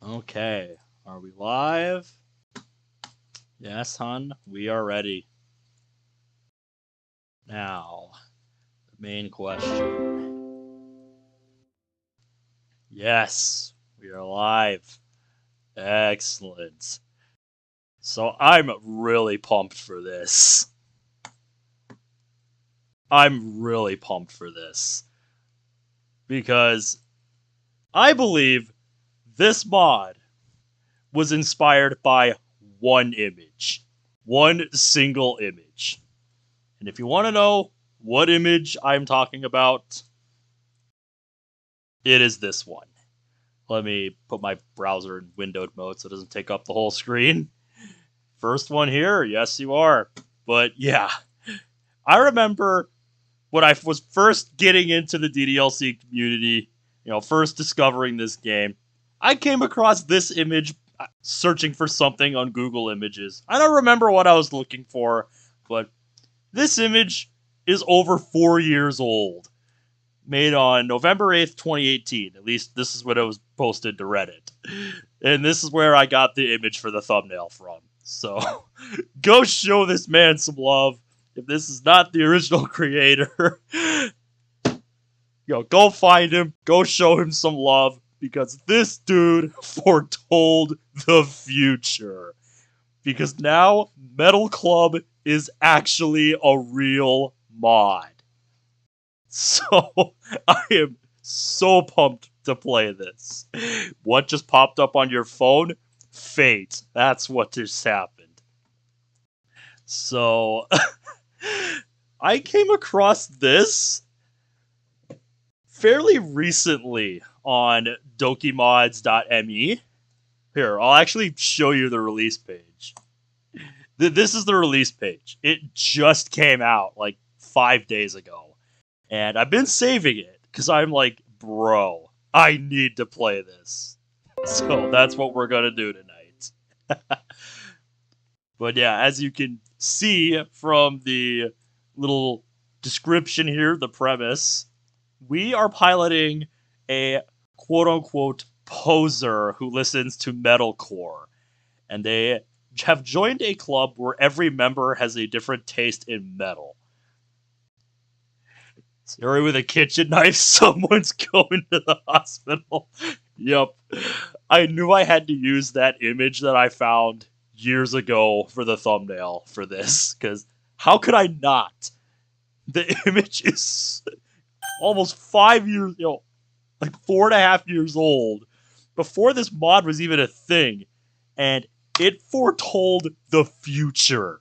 Okay, are we live? Yes, hun, we are ready. Now, the main question. Yes, we are live. Excellent. So I'm really pumped for this. I'm really pumped for this. Because I believe this mod was inspired by one image. One single image. And if you want to know what image I'm talking about, it is this one. Let me put my browser in windowed mode so it doesn't take up the whole screen. First one here, yes, you are. But yeah, I remember when I was first getting into the DDLC community, first discovering this game, I came across this image searching for something on Google Images. I don't remember what I was looking for, but this image is over 4 years old. Made on November 8th, 2018. At least this is when it was posted to Reddit. And this is where I got the image for the thumbnail from. So, go show this man some love. If this is not the original creator, go find him, go show him some love, because this dude foretold the future. Because now, Metal Club is actually a real mod. So, I am so pumped to play this. What just popped up on your phone? Fate. That's what just happened. So, I came across this fairly recently on dokimods.me. Here, I'll actually show you the release page. This is the release page. It just came out like 5 days ago. And I've been saving it because I'm like, bro, I need to play this. So that's what we're going to do tonight. But yeah, as you can see from the little description here, the premise, we are piloting a quote unquote poser who listens to metalcore. And they have joined a club where every member has a different taste in metal. Yuri with a kitchen knife, someone's going to the hospital. Yep. I knew I had to use that image that I found years ago for the thumbnail for this, because how could I not? The image is almost 5 years, like 4.5 years old, before this mod was even a thing, and it foretold the future,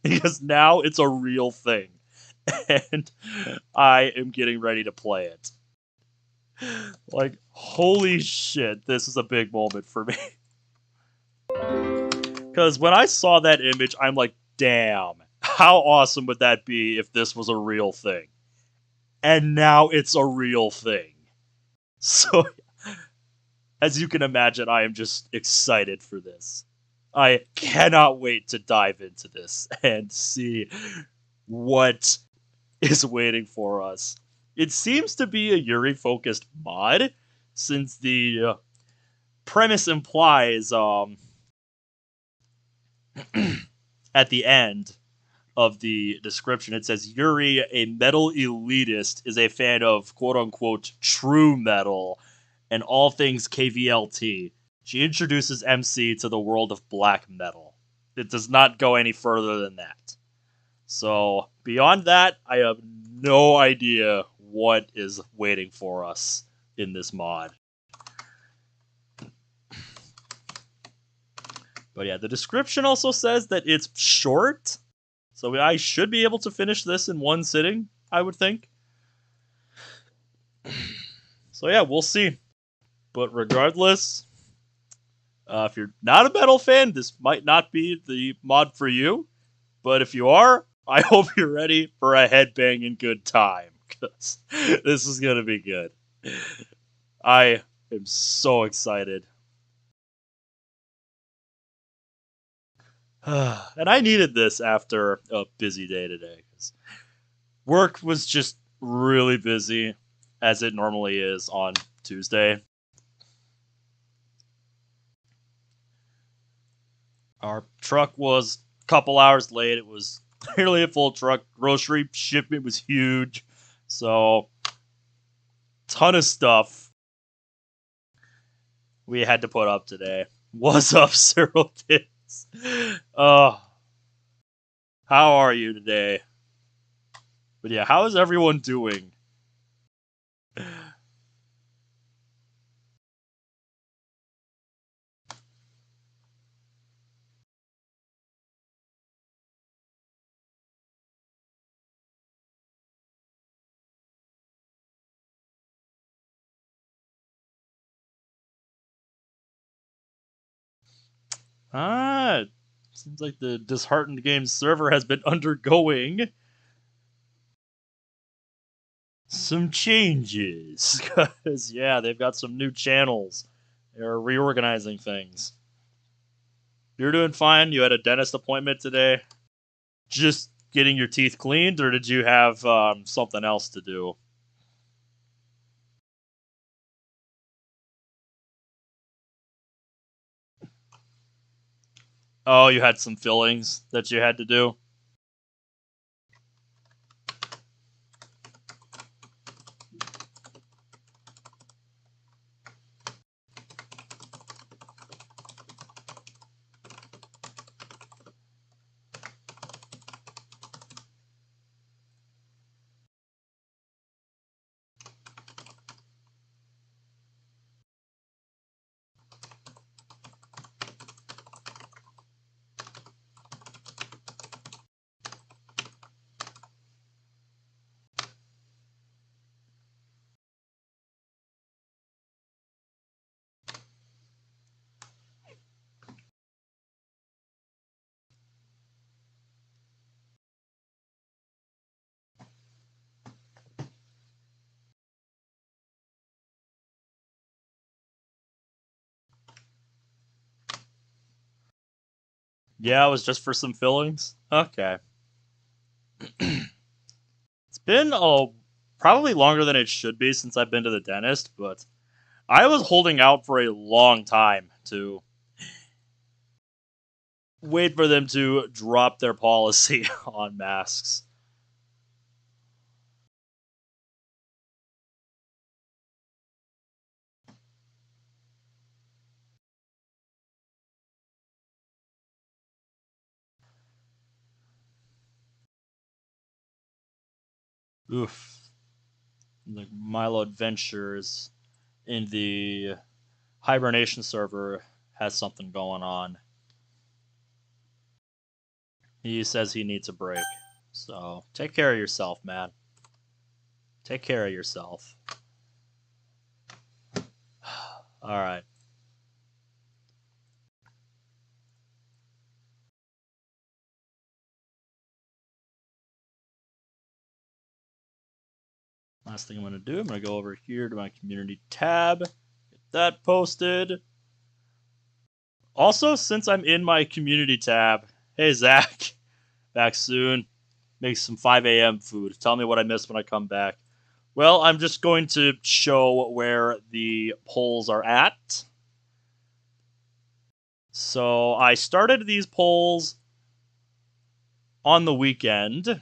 because now it's a real thing. And I am getting ready to play it. Like, holy shit, this is a big moment for me. Because when I saw that image, I'm like, damn, how awesome would that be if this was a real thing? And now it's a real thing. So, as you can imagine, I am just excited for this. I cannot wait to dive into this and see what is waiting for us. It seems to be a Yuri-focused mod, since the premise implies at the end of the description, it says Yuri, a metal elitist, is a fan of quote-unquote true metal and all things KVLT. She introduces MC to the world of black metal. It does not go any further than that. So, beyond that, I have no idea what is waiting for us in this mod. But yeah, the description also says that it's short, so I should be able to finish this in one sitting, I would think. So yeah, we'll see. But regardless, if you're not a metal fan, this might not be the mod for you. But if you are, I hope you're ready for a headbanging good time, because this is going to be good. I am so excited. And I needed this after a busy day today, because work was just really busy, as it normally is on Tuesday. Our truck was a couple hours late. It was clearly a full truck. Grocery shipment was huge. So, ton of stuff we had to put up today. What's up, Cyril Kids? How are you today? But yeah, how is everyone doing? Seems like the Disheartened Games server has been undergoing some changes. Because, yeah, they've got some new channels. They're reorganizing things. You're doing fine? You had a dentist appointment today? Just getting your teeth cleaned, or did you have something else to do? Oh, you had some fillings that you had to do? Yeah, it was just for some fillings? Okay. It's been probably longer than it should be since I've been to the dentist, but I was holding out for a long time to wait for them to drop their policy on masks. Oof. The Milo Adventures in the hibernation server has something going on. He says he needs a break. So take care of yourself, man. Take care of yourself. All right. Last thing I'm going to do, I'm going to go over here to my community tab, get that posted. Also, since I'm in my community tab, hey, Zach, back soon. Make some 5 a.m. food. Tell me what I missed when I come back. Well, I'm just going to show where the polls are at. So I started these polls on the weekend. A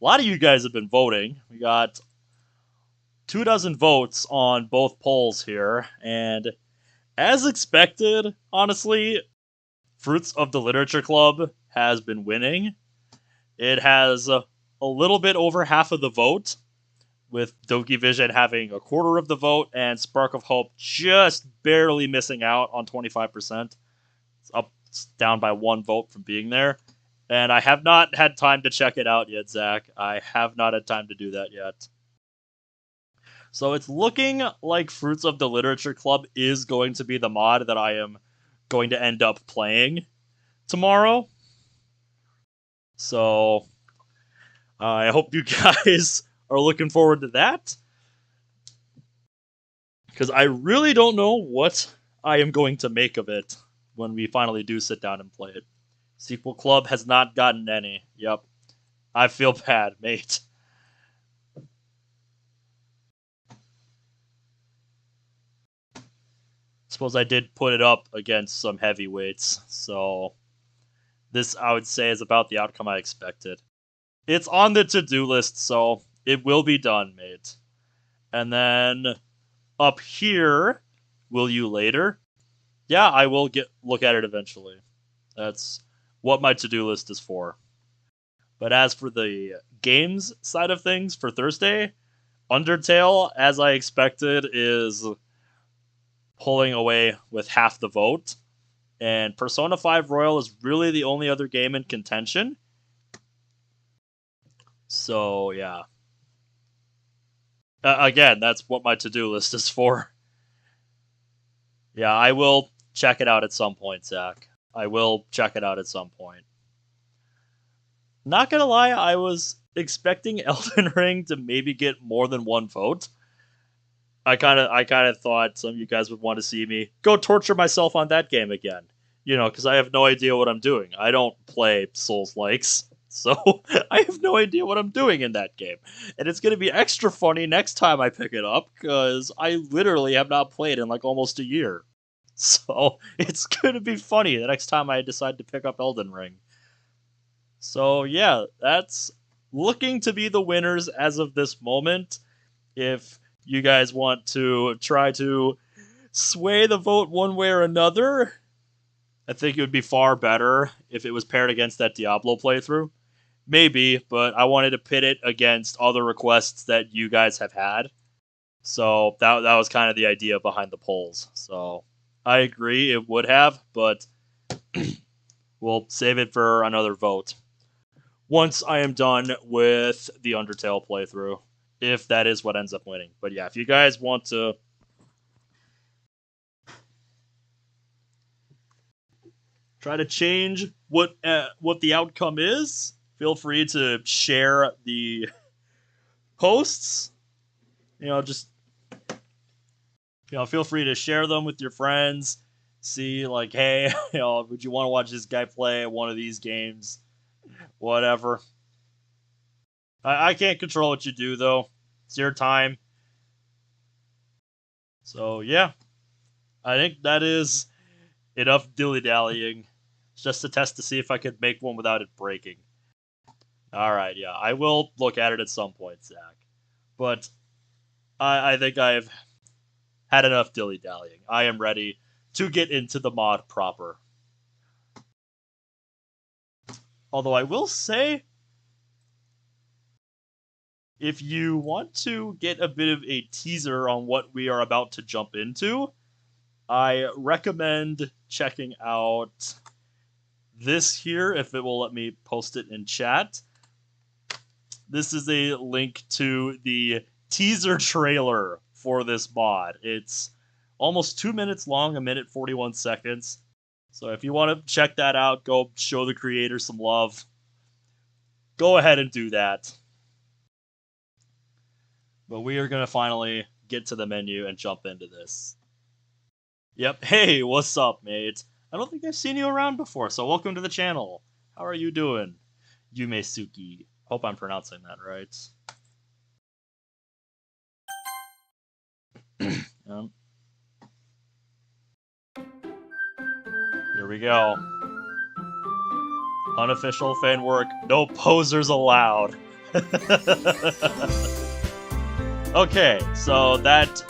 lot of you guys have been voting. We got 24 votes on both polls here, and as expected, honestly, Fruits of the Literature Club has been winning. It has a little bit over half of the vote, with Doki Vision having a quarter of the vote and Spark of Hope just barely missing out on 25%. It's down by one vote from being there. And I have not had time to check it out yet, Zach. I have not had time to do that yet. So it's looking like Fruits of the Literature Club is going to be the mod that I am going to end up playing tomorrow. So I hope you guys are looking forward to that. Because I really don't know what I am going to make of it when we finally do sit down and play it. Sequel Club has not gotten any. Yep. I feel bad, mate. Suppose I did put it up against some heavyweights, so This, I would say, is about the outcome I expected. It's on the to-do list, so it will be done, mate. And then up here, will you later? Yeah, I will look at it eventually. That's what my to-do list is for. But as for the games side of things for Thursday, Undertale, as I expected, is pulling away with half the vote. And Persona 5 Royal is really the only other game in contention. So, yeah. Again, that's what my to-do list is for. Yeah, I will check it out at some point, Zach. I will check it out at some point. Not gonna lie, I was expecting Elden Ring to maybe get more than one vote. I kind of thought some of you guys would want to see me go torture myself on that game again. You know, because I have no idea what I'm doing. I don't play Souls-likes, so I have no idea what I'm doing in that game. And it's going to be extra funny next time I pick it up, because I literally have not played in like almost a year. So it's going to be funny the next time I decide to pick up Elden Ring. So yeah, that's looking to be the winners as of this moment. If you guys want to try to sway the vote one way or another, I think it would be far better if it was paired against that Diablo playthrough. Maybe, but I wanted to pit it against other requests that you guys have had. So that was kind of the idea behind the polls. So I agree it would have, but we'll save it for another vote once I am done with the Undertale playthrough, if that is what ends up winning. But yeah, if you guys want to try to change what the outcome is, feel free to share the posts. Just feel free to share them with your friends. See, like, hey, would you want to watch this guy play one of these games? Whatever. I can't control what you do, though. It's your time. So, yeah. I think that is enough dilly-dallying. Just a test to see if I could make one without it breaking. Alright, yeah. I will look at it at some point, Zach. But I think I've had enough dilly-dallying. I am ready to get into the mod proper. Although I will say, if you want to get a bit of a teaser on what we are about to jump into, I recommend checking out this here, if it will let me post it in chat. This is a link to the teaser trailer for this mod. It's almost 2 minutes long, 1 minute 41 seconds. So if you want to check that out, go show the creator some love. Go ahead and do that. But we are going to finally get to the menu and jump into this. Yep. Hey, what's up, mate? I don't think I've seen you around before, so welcome to the channel. How are you doing? Yumesuki. Hope I'm pronouncing that right. Here we go. Unofficial fan work. No posers allowed. Okay, so that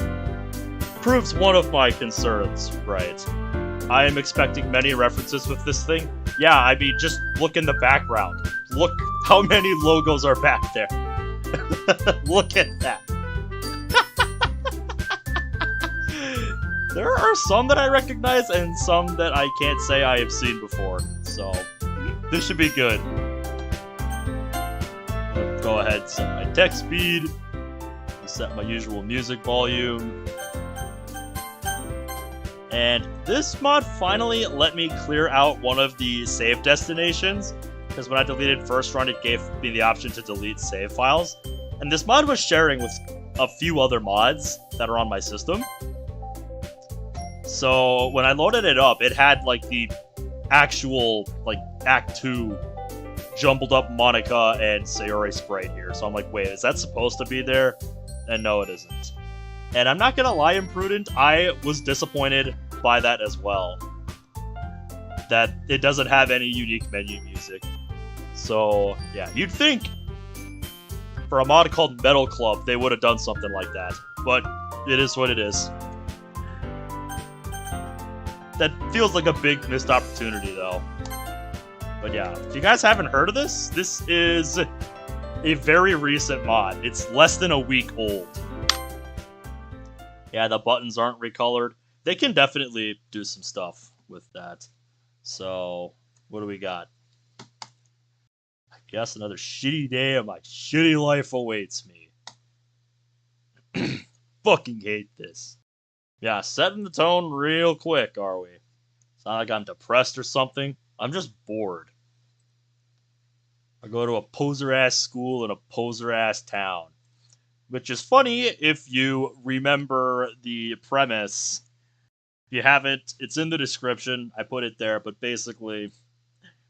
proves one of my concerns, right? I am expecting many references with this thing. Yeah, I mean, just look in the background. Look how many logos are back there. Look at that. There are some that I recognize and some that I can't say I have seen before. So, this should be good. Go ahead, set my text speed. Set my usual music volume. And this mod finally let me clear out one of the save destinations, because when I deleted First Run, it gave me the option to delete save files. And this mod was sharing with a few other mods that are on my system. So when I loaded it up, it had like the actual like Act 2 jumbled up Monica and Sayori sprite here. So I'm like, wait, is that supposed to be there? And no, it isn't. And I'm not gonna lie, Imprudent, I was disappointed by that as well. that it doesn't have any unique menu music. So, yeah, you'd think for a mod called Metal Club, they would have done something like that. But it is what it is. That feels like a big missed opportunity, though. But yeah, if you guys haven't heard of this, this is a very recent mod. It's less than a week old. Yeah, the buttons aren't recolored. They can definitely do some stuff with that. So, what do we got? I guess another shitty day of my shitty life awaits me. Fucking hate this. Yeah, setting the tone real quick, are we? It's not like I'm depressed or something. I'm just bored. I go to a poser-ass school in a poser-ass town. Which is funny if you remember the premise. If you haven't, it's in the description. I put it there, but basically,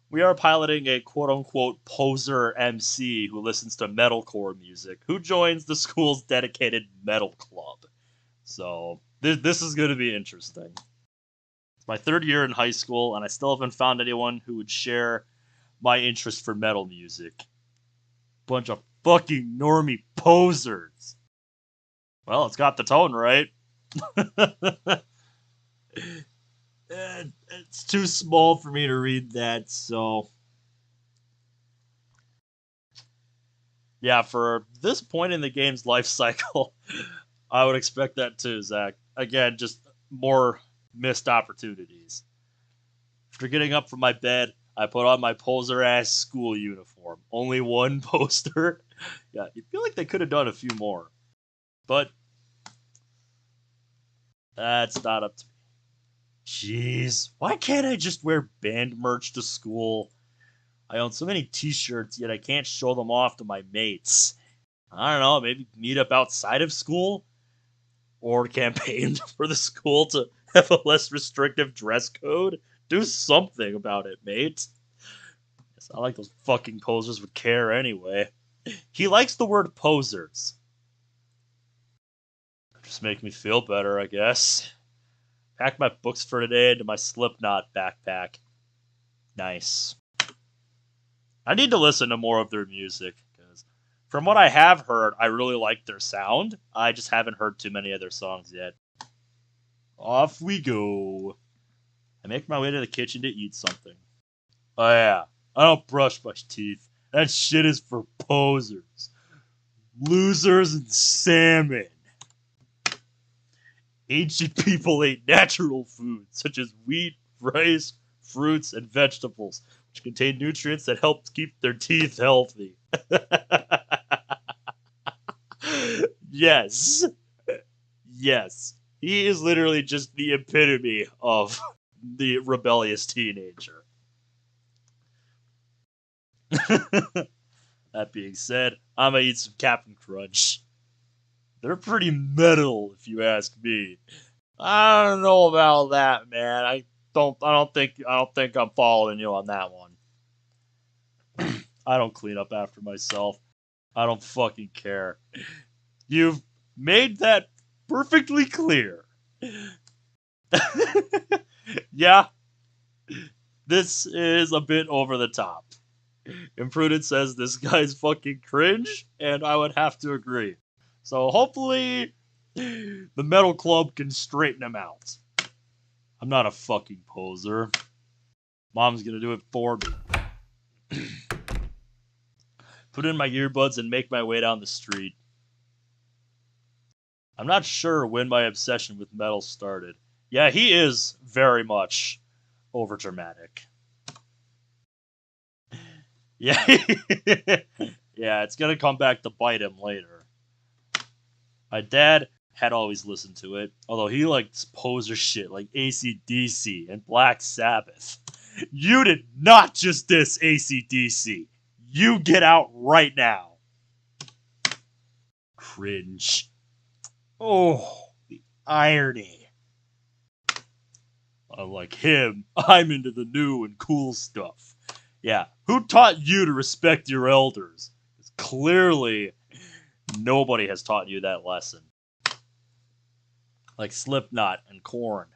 we are piloting a quote-unquote poser MC who listens to metalcore music, who joins the school's dedicated metal club. So, this is going to be interesting. It's my third year in high school, and I still haven't found anyone who would share my interest for metal music. Bunch of fucking normie posers. Well, it's got the tone right. It's too small for me to read that, so... Yeah, for this point in the game's life cycle, I would expect that too, Zach. Again, just more missed opportunities. After getting up from my bed, I put on my poser-ass school uniform. Only one poster. Yeah, you feel like they could have done a few more. But that's not up to me. Jeez, why can't I just wear band merch to school? I own so many t-shirts, yet I can't show them off to my mates. I don't know, maybe meet up outside of school? Or campaign for the school to have a less restrictive dress code? Do something about it, mate. It's not like those fucking posers would care anyway. He likes the word posers. Just make me feel better, I guess. Pack my books for today into my Slipknot backpack. Nice. I need to listen to more of their music, because from what I have heard, I really like their sound. I just haven't heard too many of their songs yet. Off we go. I make my way to the kitchen to eat something. Oh yeah, I don't brush my teeth. That shit is for posers. Losers and salmon. Ancient people ate natural foods, such as wheat, rice, fruits, and vegetables, which contain nutrients that help keep their teeth healthy. Yes. Yes. He is literally just the epitome of the rebellious teenager. That being said, I'm gonna eat some Captain Crunch. They're pretty metal, if you ask me. I don't know about that, man. I don't think I'm following you on that one. I don't clean up after myself. I don't fucking care. You've made that perfectly clear. Yeah, this is a bit over the top. Imprudent says this guy's fucking cringe, and I would have to agree. So hopefully the Metal Club can straighten him out. I'm not a fucking poser. Mom's gonna do it for me. Put in my earbuds and make my way down the street. I'm not sure when my obsession with metal started. Yeah, he is very much overdramatic. Yeah, yeah, it's gonna come back to bite him later. My dad had always listened to it, although he liked poser shit like AC/DC and Black Sabbath. You did not just diss AC/DC. You get out right now. Cringe. Oh, the irony. Unlike him, I'm into the new and cool stuff. Yeah, who taught you to respect your elders? Clearly, nobody has taught you that lesson. Like Slipknot and Korn.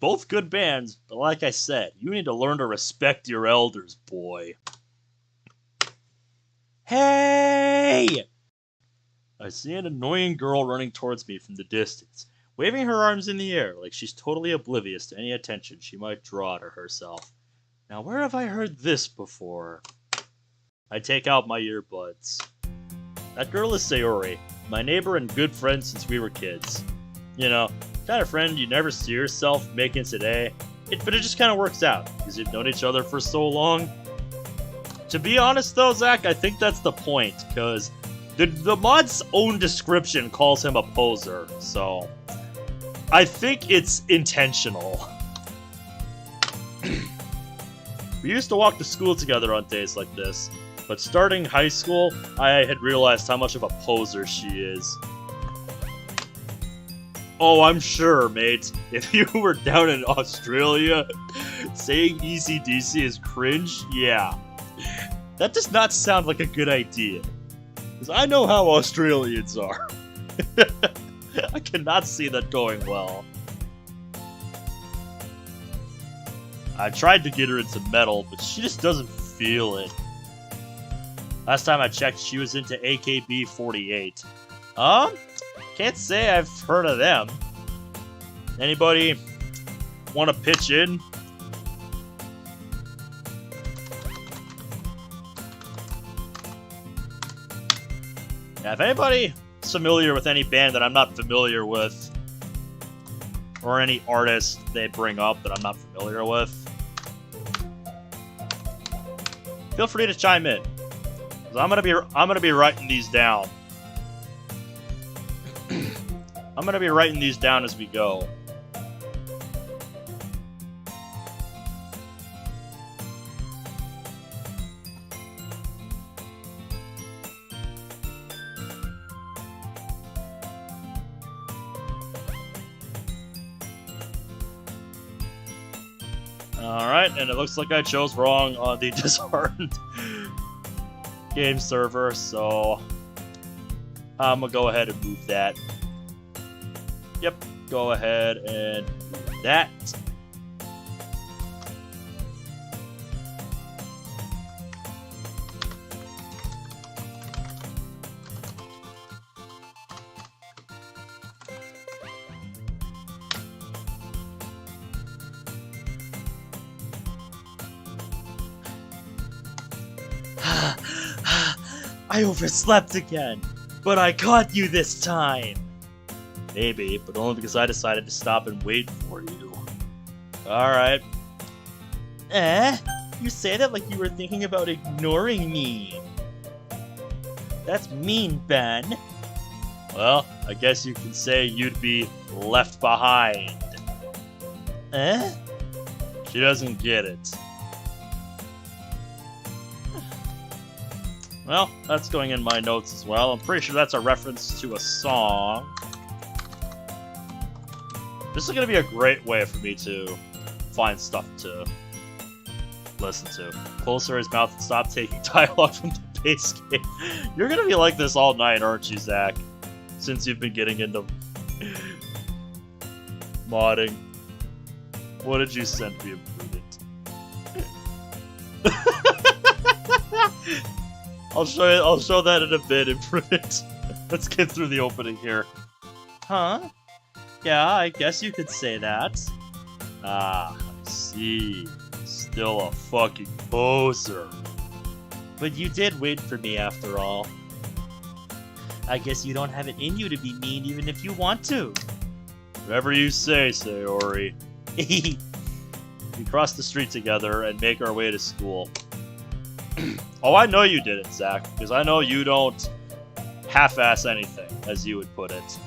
Both good bands, but like I said, you need to learn to respect your elders, boy. Hey! I see an annoying girl running towards me from the distance, waving her arms in the air like she's totally oblivious to any attention she might draw to herself. Now, where have I heard this before? I take out my earbuds. That girl is Sayori, my neighbor and good friend since we were kids. You know, kind of friend you never see yourself making today, but it just kind of works out, because you've known each other for so long. To be honest though, Zach, I think that's the point, because the mod's own description calls him a poser, so I think it's intentional. We used to walk to school together on days like this, but starting high school, I had realized how much of a poser she is. Oh, I'm sure, mate. If you were down in Australia, saying ECDC is cringe, yeah. That does not sound like a good idea. Because I know how Australians are. I cannot see that going well. I tried to get her into metal, but she just doesn't feel it. Last time I checked, she was into AKB48. Can't say I've heard of them. Anybody want to pitch in? Yeah, if anybody is familiar with any band that I'm not familiar with, or any artist they bring up that I'm not familiar with, feel free to chime in. 'Cause I'm gonna be writing these down. I'm gonna be writing these down as we go. Alright, and it looks like I chose wrong on the disheartened game server, so I'm gonna go ahead and move that. Yep, go ahead and move that. I overslept again, but I caught you this time! Maybe, but only because I decided to stop and wait for you. Alright. You say that like you were thinking about ignoring me. That's mean, Ben. Well, I guess you can say you'd be left behind. She doesn't get it. Well, that's going in my notes as well. I'm pretty sure that's a reference to a song. This is going to be a great way for me to find stuff to listen to. Closer his mouth and stop taking dialogue from the base game. You're going to be like this all night, aren't you, Zach? Since you've been getting into modding. What did you send me, Imprudent? I'll show that in a bit, Imprudent. Let's get through the opening here. Huh? Yeah, I guess you could say that. Ah, I see. Still a fucking poser. But you did wait for me after all. I guess you don't have it in you to be mean even if you want to. Whatever you say, Sayori. We cross the street together and make our way to school. Oh, I know you did it, Zach, because I know you don't half-ass anything, as you would put it.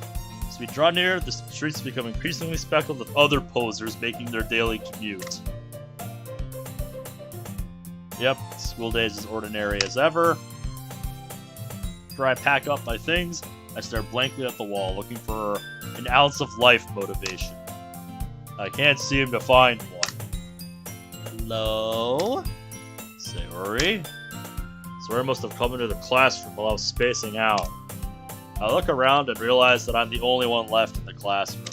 As we draw near, the streets become increasingly speckled with other posers making their daily commute. Yep, school days as ordinary as ever. After I pack up my things, I stare blankly at the wall, looking for an ounce of life motivation. I can't seem to find one. Hello? Sayori? Sayori must have come into the classroom while I was spacing out. I look around and realize that I'm the only one left in the classroom.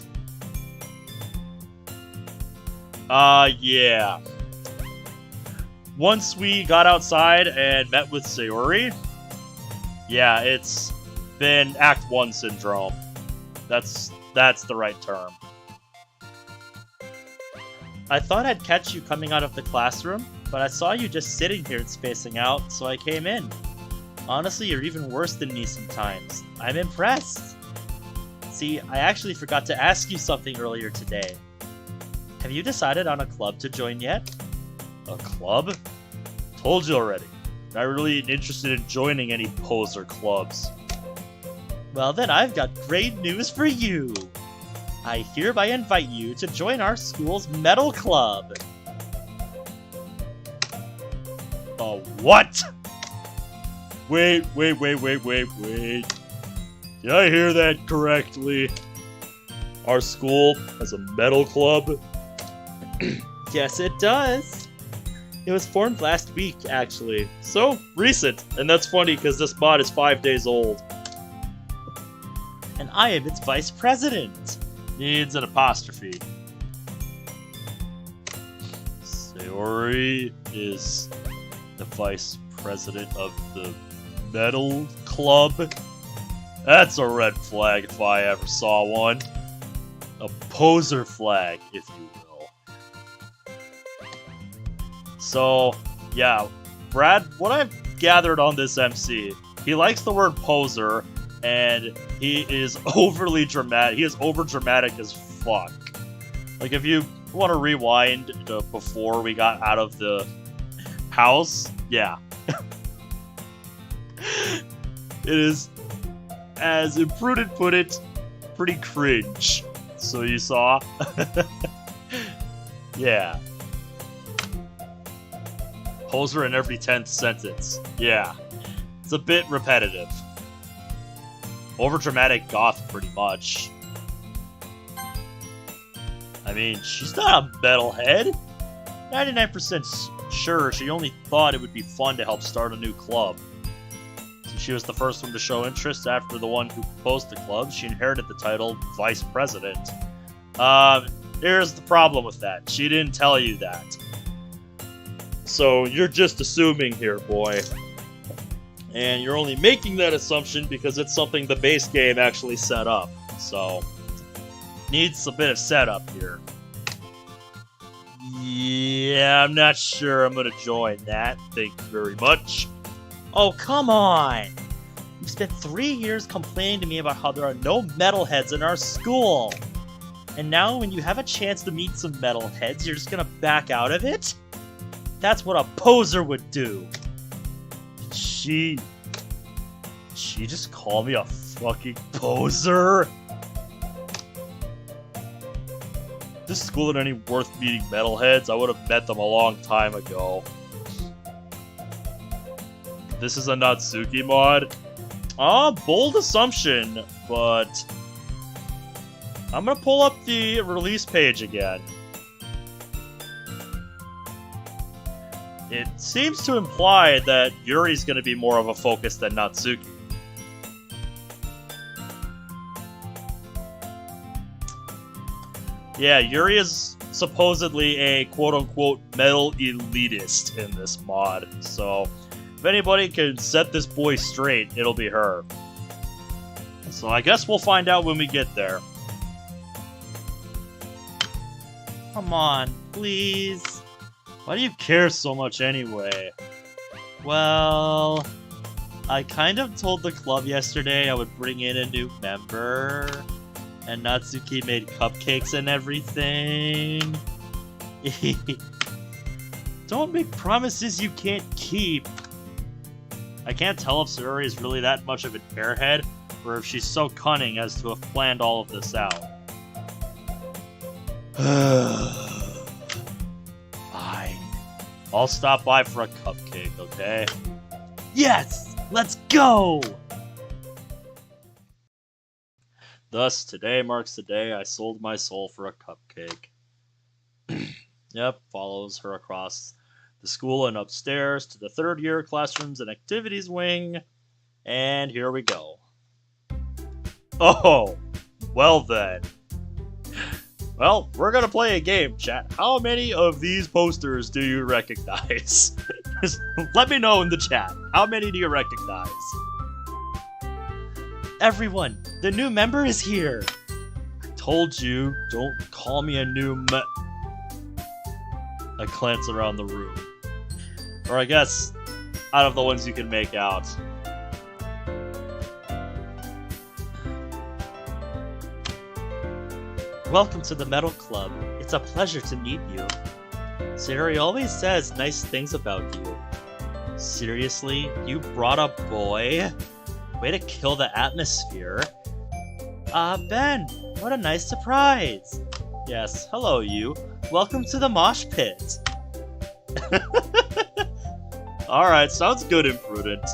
Yeah. Once we got outside and met with Sayori, yeah, it's been Act 1 syndrome. That's the right term. I thought I'd catch you coming out of the classroom, but I saw you just sitting here and spacing out, so I came in. Honestly, you're even worse than me sometimes. I'm impressed. See, I actually forgot to ask you something earlier today. Have you decided on a club to join yet? A club? Told you already. Not really interested in joining any poser clubs. Well then, I've got great news for you. I hereby invite you to join our school's metal club. What? Wait. Did I hear that correctly? Our school has a metal club? Yes, it does. It was formed last week, actually. So, recent. And that's funny because this mod is 5 days old. And I am its vice president. Needs an apostrophe. Sayori is the vice president of the metal club? That's a red flag if I ever saw one. A poser flag, if you will. So, yeah, Brad, what I've gathered on this MC, he likes the word poser, and he is overly dramatic. He is over dramatic as fuck. Like, if you want to rewind to before we got out of the house, yeah. It is, as Imprudent put it, pretty cringe. So you saw? Yeah. Poser in every 10th sentence. Yeah. It's a bit repetitive. Overdramatic goth, pretty much. I mean, she's not a metalhead. 99% sure she only thought it would be fun to help start a new club. Since she was the first one to show interest after the one who proposed the club, she inherited the title Vice President. Here's the problem with that. She didn't tell you that. So you're just assuming here, boy. And you're only making that assumption because it's something the base game actually set up. So, needs a bit of setup here. Yeah, I'm not sure I'm gonna join that. Thank you very much. Oh, come on! You've spent 3 years complaining to me about how there are no metalheads in our school! And now when you have a chance to meet some metalheads, you're just gonna back out of it? That's what a poser would do! She just called me a fucking poser? If this school had any worth meeting metalheads, I would have met them a long time ago. This is a Natsuki mod? Bold assumption, but I'm gonna pull up the release page again. It seems to imply that Yuri's gonna be more of a focus than Natsuki. Yeah, Yuri is supposedly a quote-unquote metal elitist in this mod, so if anybody can set this boy straight, it'll be her. So I guess we'll find out when we get there. Come on, please. Why do you care so much anyway? Well, I kind of told the club yesterday I would bring in a new member, and Natsuki made cupcakes and everything. Don't make promises you can't keep. I can't tell if Sayori is really that much of an airhead, or if she's so cunning as to have planned all of this out. Fine. I'll stop by for a cupcake, okay? Yes! Let's go! Thus, today marks the day I sold my soul for a cupcake. Yep, follows her across the school and upstairs to the third year classrooms and activities wing. And here we go. Oh, well then. Well, we're gonna play a game, chat. How many of these posters do you recognize? Just let me know in the chat. How many do you recognize? Everyone, the new member is here. I told you, don't call me a new I glance around the room. Or I guess, out of the ones you can make out. Welcome to the Metal Club. It's a pleasure to meet you. Sayori always says nice things about you. Seriously? You brought a boy? Way to kill the atmosphere. Ben, what a nice surprise. Yes, hello you. Welcome to the mosh pit. Alright, sounds good, Imprudent.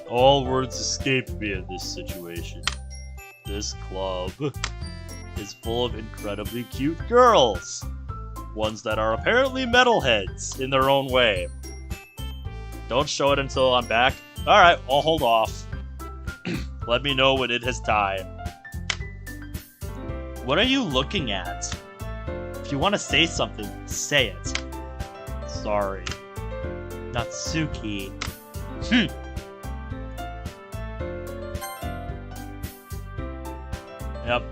All words escape me in this situation. This club is full of incredibly cute girls. Ones that are apparently metalheads in their own way. Don't show it until I'm back. Alright, I'll hold off. Let me know when it has time. What are you looking at? If you want to say something, say it. Sorry. Natsuki. Yep.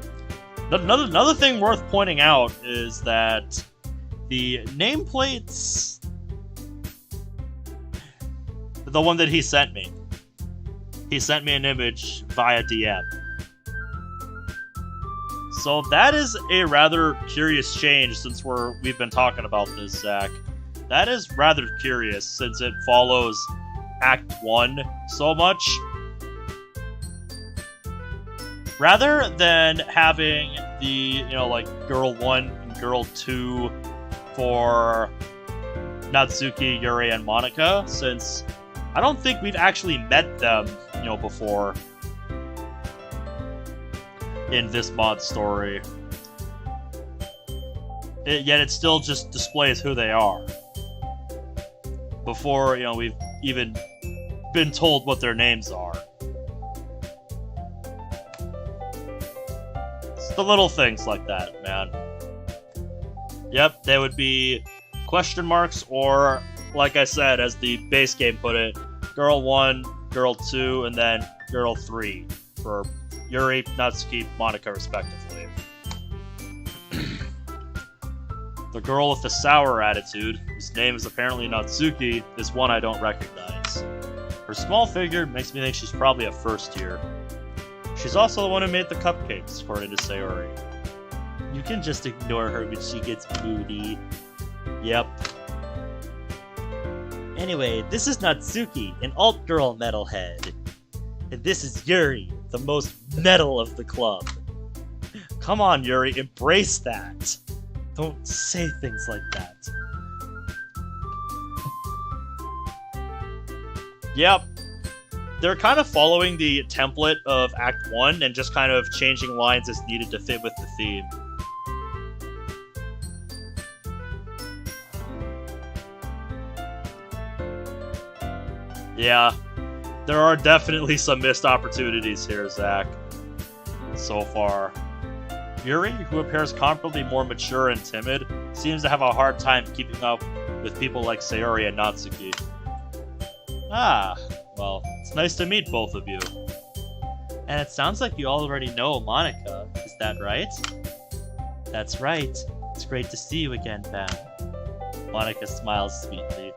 Another thing worth pointing out is that the nameplates... The one that he sent me. He sent me an image via DM. So that is a rather curious change since we've been talking about this, Zach. That is rather curious since it follows Act 1 so much. Rather than having the, like, Girl 1 and Girl 2 for Natsuki, Yuri, and Monika, since I don't think we've actually met them, before in this mod story. Yet it still just displays who they are. Before, we've even been told what their names are. The little things like that, man. Yep, they would be question marks, or, like I said, as the base game put it, Girl 1, Girl 2, and then Girl 3 for Yuri, Natsuki, Monika, respectively. The girl with the sour attitude, whose name is apparently Natsuki, is one I don't recognize. Her small figure makes me think she's probably a first year. She's also the one who made the cupcakes, according to Sayori. You can just ignore her when she gets moody. Yep. Anyway, this is Natsuki, an alt-girl metalhead. And this is Yuri, the most metal of the club. Come on, Yuri, embrace that. Don't say things like that. Yep. They're kind of following the template of Act 1 and just kind of changing lines as needed to fit with the theme. Yeah, there are definitely some missed opportunities here, Zach. So far. Yuri, who appears comparably more mature and timid, seems to have a hard time keeping up with people like Sayori and Natsuki. Ah, well, it's nice to meet both of you. And it sounds like you already know Monika, is that right? That's right. It's great to see you again, Ben. Monika smiles sweetly.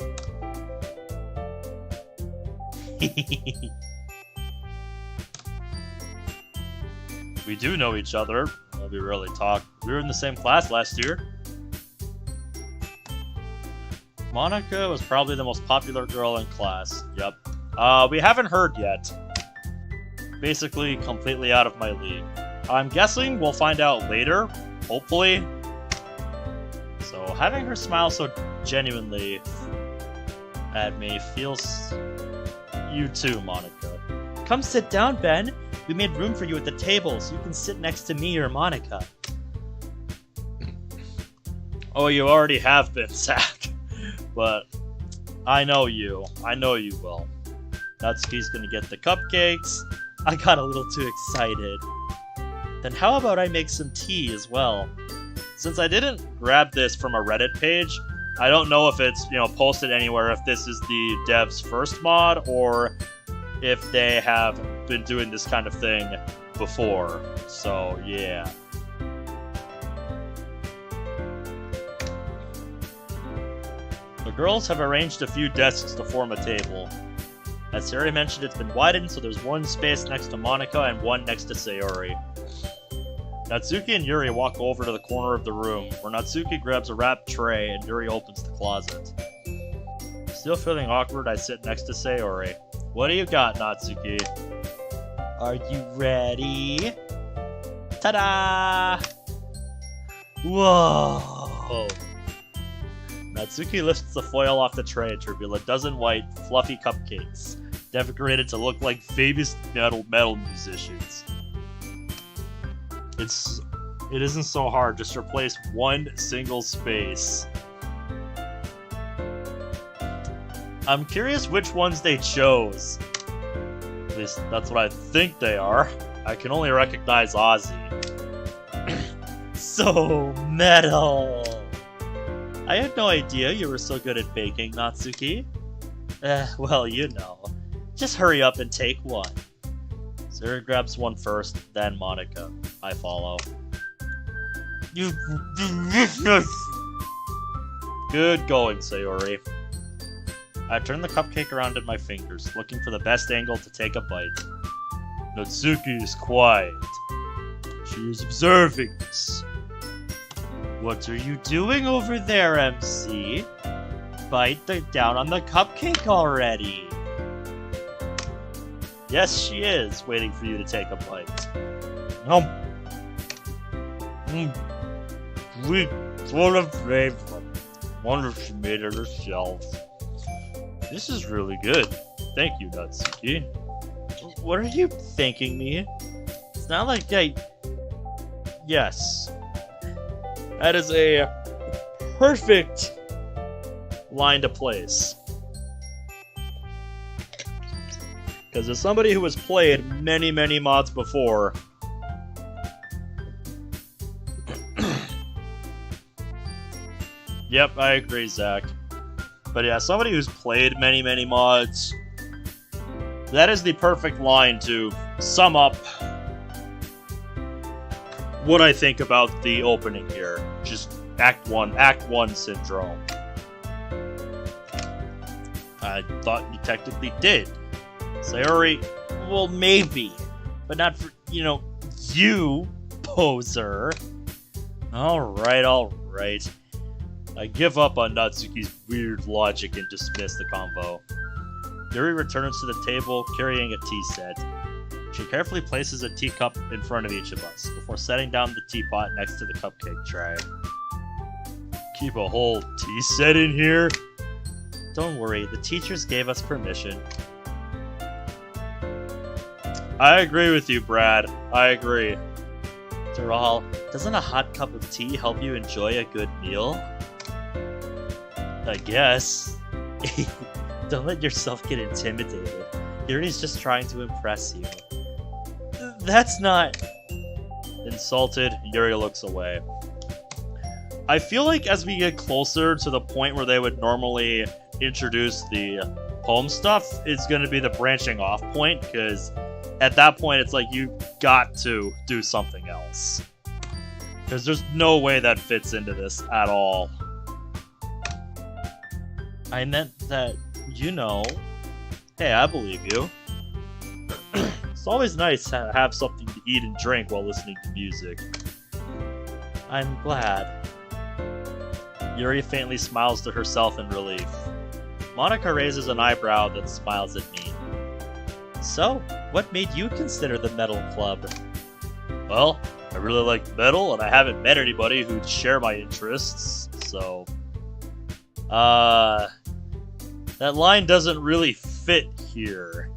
We do know each other. Well, we really talk. We were in the same class last year. Monika was probably the most popular girl in class. Yep. We haven't heard yet. Basically, completely out of my league. I'm guessing we'll find out later, hopefully. So, having her smile so genuinely at me feels... You too, Monika. Come sit down, Ben. We made room for you at the table, so you can sit next to me or Monika. Oh, you already have been, Zach. But I know you. I know you will. Natsuki's gonna get the cupcakes. I got a little too excited. Then how about I make some tea as well? Since I didn't grab this from a Reddit page, I don't know if it's, posted anywhere, if this is the dev's first mod, or if they have been doing this kind of thing before. So, yeah. The girls have arranged a few desks to form a table. As Yuri mentioned, it's been widened, so there's one space next to Monika and one next to Sayori. Natsuki and Yuri walk over to the corner of the room, where Natsuki grabs a wrapped tray and Yuri opens the closet. Still feeling awkward, I sit next to Sayori. What do you got, Natsuki? Are you ready? Ta-da! Whoa! Natsuki lifts the foil off the tray to reveal a dozen white, fluffy cupcakes, decorated to look like famous metal musicians. It isn't so hard, just replace one single space. I'm curious which ones they chose. At least that's what I think they are. I can only recognize Ozzy. So metal! I had no idea you were so good at baking, Natsuki. Well, Just hurry up and take one. Sarah grabs one first, then Monika. I follow. You business! Good going, Sayori. I turn the cupcake around in my fingers, looking for the best angle to take a bite. Natsuki is quiet. She is observing us. What are you doing over there, MC? Bite down on the cupcake already. Yes, she is, waiting for you to take a bite. Sweet, full of flavor. Wonder if she made it herself. This is really good. Thank you, Natsuki. What are you thanking me? It's not like Yes. That is a perfect line to place. Because as somebody who has played many, many mods before, yep, I agree, Zach. But yeah, somebody who's played many, many mods, that is the perfect line to sum up what I think about the opening here. Just Act 1 syndrome. I thought you technically did. Sayori, well, maybe. But not for, you, poser. Alright. I give up on Natsuki's weird logic and dismiss the convo. Yuri returns to the table carrying a tea set. She carefully places a teacup in front of each of us, before setting down the teapot next to the cupcake tray. Keep a whole tea set in here? Don't worry, the teachers gave us permission. I agree with you, Brad. I agree. After all, doesn't a hot cup of tea help you enjoy a good meal? I guess. Don't let yourself get intimidated. Yuri's just trying to impress you. That's not... Insulted, Yuri looks away. I feel like as we get closer to the point where they would normally introduce the poem stuff, it's going to be the branching off point, because at that point it's like you got to do something else. Because there's no way that fits into this at all. I meant that, hey, I believe you. It's always nice to have something to eat and drink while listening to music. I'm glad. Yuri faintly smiles to herself in relief. Monika raises an eyebrow that smiles at me. So, what made you consider the metal club? Well, I really like metal, and I haven't met anybody who'd share my interests, so... That line doesn't really fit here.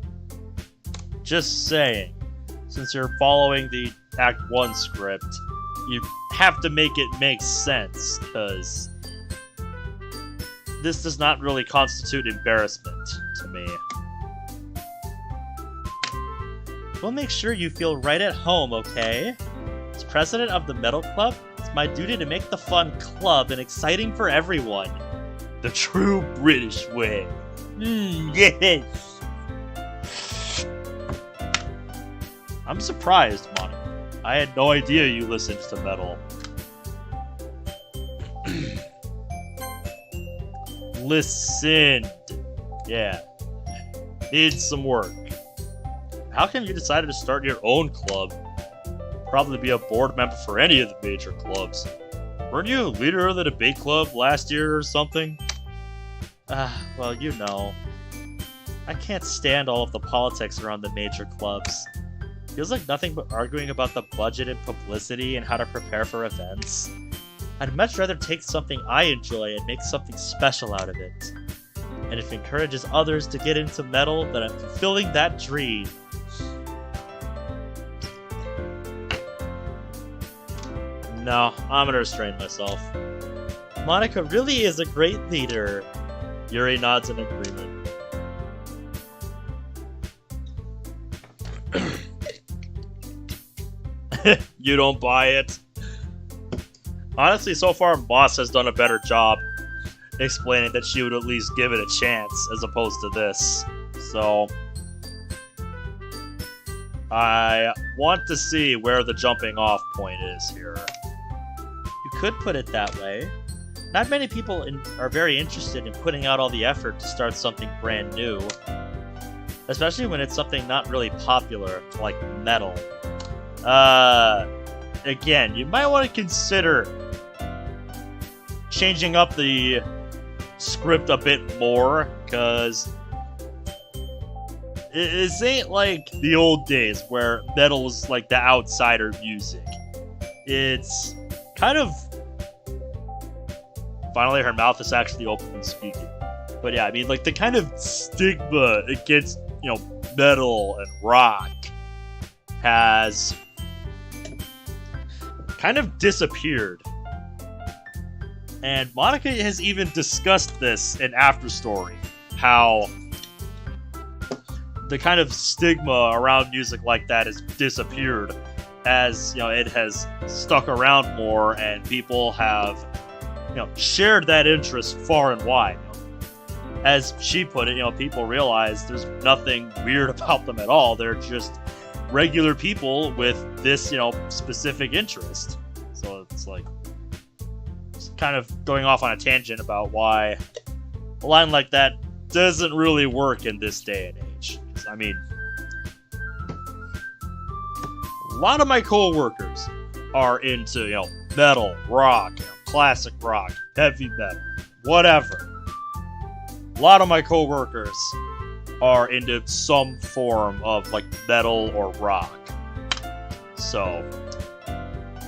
Just saying. Since you're following the Act 1 script, you have to make it make sense, because this does not really constitute embarrassment to me. We'll make sure you feel right at home, okay? president of the Metal Club, it's my duty to make the fun club and exciting for everyone. The true British way. Yes! I'm surprised, Monica. I had no idea you listened to metal. Listened. Yeah. Needs some work. How come you decided to start your own club? Probably be a board member for any of the major clubs. Weren't you leader of the debate club last year or something? Well, you know. I can't stand all of the politics around the major clubs. Feels like nothing but arguing about the budget and publicity and how to prepare for events. I'd much rather take something I enjoy and make something special out of it. And if it encourages others to get into metal, then I'm fulfilling that dream. No, I'm gonna restrain myself. Monica really is a great leader. Yuri nods in agreement. You don't buy it? Honestly, so far, Moss has done a better job explaining that she would at least give it a chance, as opposed to this. So, I want to see where the jumping off point is here. You could put it that way. Not many people are very interested in putting out all the effort to start something brand new. Especially when it's something not really popular, like metal. Again, you might want to consider changing up the script a bit more, because this ain't like the old days where metal was like the outsider music. It's kind of... Finally, her mouth is actually open and speaking. But yeah, I mean, like, the kind of stigma against, you know, metal and rock has kind of disappeared. And Monica has even discussed this in After Story, how the kind of stigma around music like that has disappeared as, you know, it has stuck around more and people have, you know, shared that interest far and wide. As she put it, you know, people realize there's nothing weird about them at all. They're just regular people with this, you know, specific interest. So it's like, it's kind of going off on a tangent about why a line like that doesn't really work in this day and age. I mean, a lot of my co-workers are into, you know, metal, rock, you know, classic rock, heavy metal, whatever. A lot of my co-workers are into some form of, like, metal or rock. So,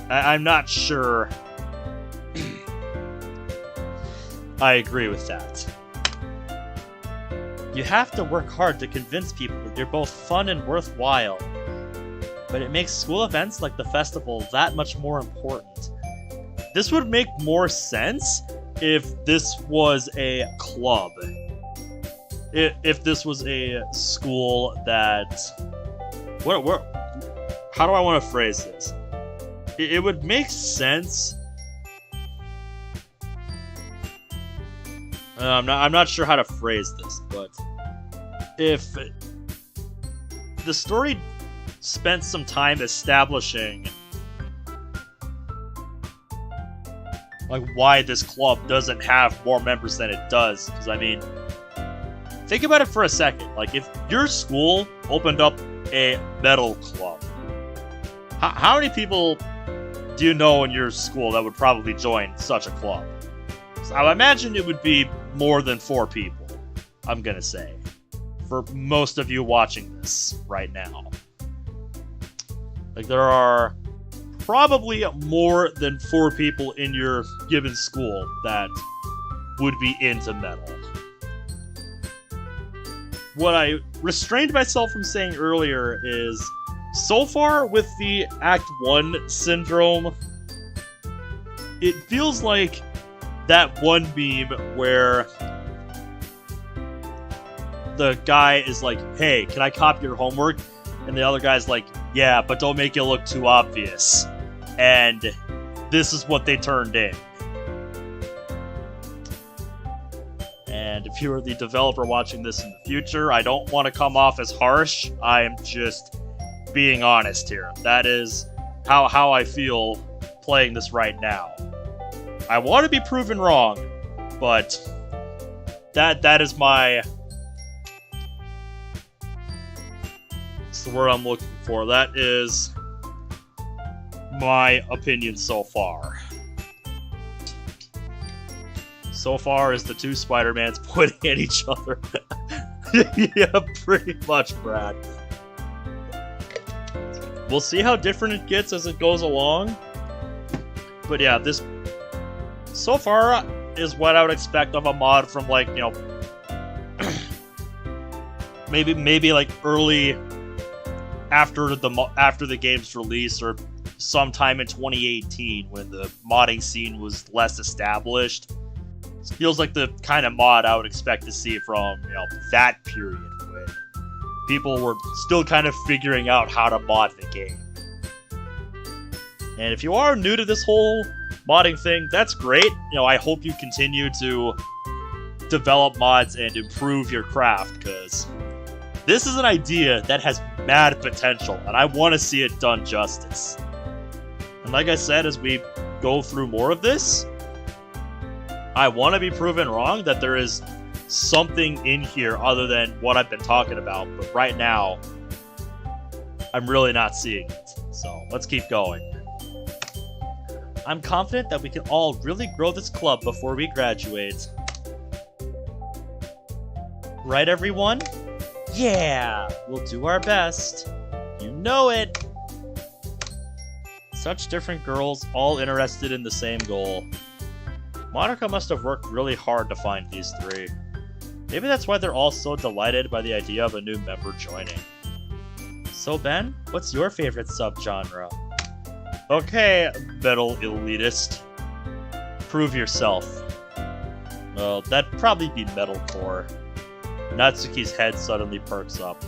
I'm not sure I agree with that. You have to work hard to convince people that you're both fun and worthwhile. But it makes school events like the festival that much more important. This would make more sense if this was a club. If this was a school that... how do I want to phrase this? It would make sense... I'm not sure how to phrase this, but... if the story spent some time establishing like why this club doesn't have more members than it does, because I mean, think about it for a second. Like, if your school opened up a metal club, how many people do you know in your school that would probably join such a club? So I imagine it would be more than 4 people, I'm gonna say, for most of you watching this right now. Like, there are probably more than 4 people in your given school that would be into metal. What I restrained myself from saying earlier is, so far with the Act 1 syndrome, it feels like that one meme where the guy is like, hey, can I copy your homework? And the other guy's like, yeah, but don't make it look too obvious. and this is what they turned in. And if you are the developer watching this in the future, I don't want to come off as harsh. I am just being honest here. That is how I feel playing this right now. I want to be proven wrong, but that is my... That's the word I'm looking for. That is my opinion so far. So far as the two Spider-Mans pointing at each other. Yeah, pretty much, Brad. We'll see how different it gets as it goes along. But yeah, this so far is what I would expect of a mod from, like, you know, maybe like early after the game's release, or sometime in 2018 when the modding scene was less established. It feels like the kind of mod I would expect to see from, you know, that period when people were still kind of figuring out how to mod the game. And if you are new to this whole modding thing, that's great. You know, I hope you continue to develop mods and improve your craft, because this is an idea that has mad potential, and I want to see it done justice. And like I said, as we go through more of this, I want to be proven wrong that there is something in here other than what I've been talking about, but right now, I'm really not seeing it. So let's keep going. I'm confident that we can all really grow this club before we graduate. Right, everyone? Yeah! We'll do our best. You know it! Such different girls, all interested in the same goal. Monica must have worked really hard to find these three. Maybe that's why they're all so delighted by the idea of a new member joining. So Ben, what's your favorite subgenre? Okay, metal elitist. Prove yourself. Well, that'd probably be metalcore. Natsuki's head suddenly perks up.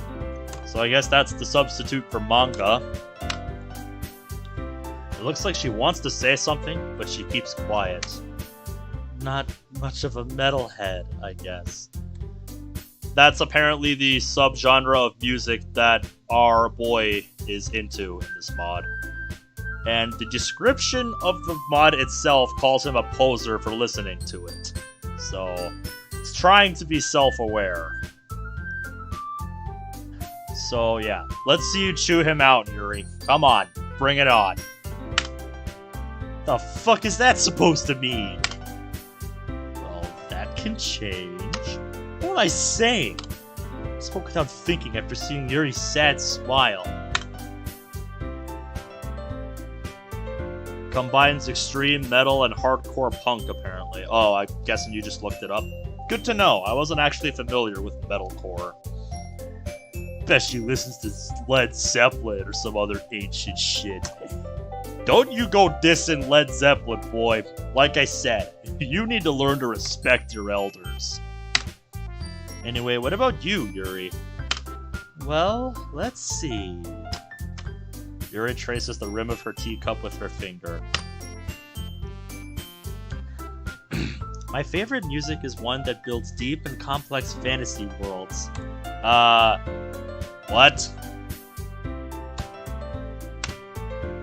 So I guess that's the substitute for manga. It looks like she wants to say something, but she keeps quiet. Not much of a metalhead, I guess. That's apparently the subgenre of music that our boy is into in this mod. And the description of the mod itself calls him a poser for listening to it. So, it's trying to be self-aware. So yeah, let's see you chew him out, Yuri. Come on, bring it on. The fuck is that supposed to mean? Well, that can change. What am I saying? I spoke without thinking after seeing Yuri's sad smile. Combines extreme metal and hardcore punk, apparently. Oh, I'm guessing you just looked it up. Good to know. I wasn't actually familiar with metalcore. Bet she listens to Led Zeppelin or some other ancient shit. Don't you go dissing Led Zeppelin, boy. Like I said, you need to learn to respect your elders. Anyway, what about you, Yuri? Well, let's see. Yuri traces the rim of her teacup with her finger. My favorite music is one that builds deep and complex fantasy worlds. What?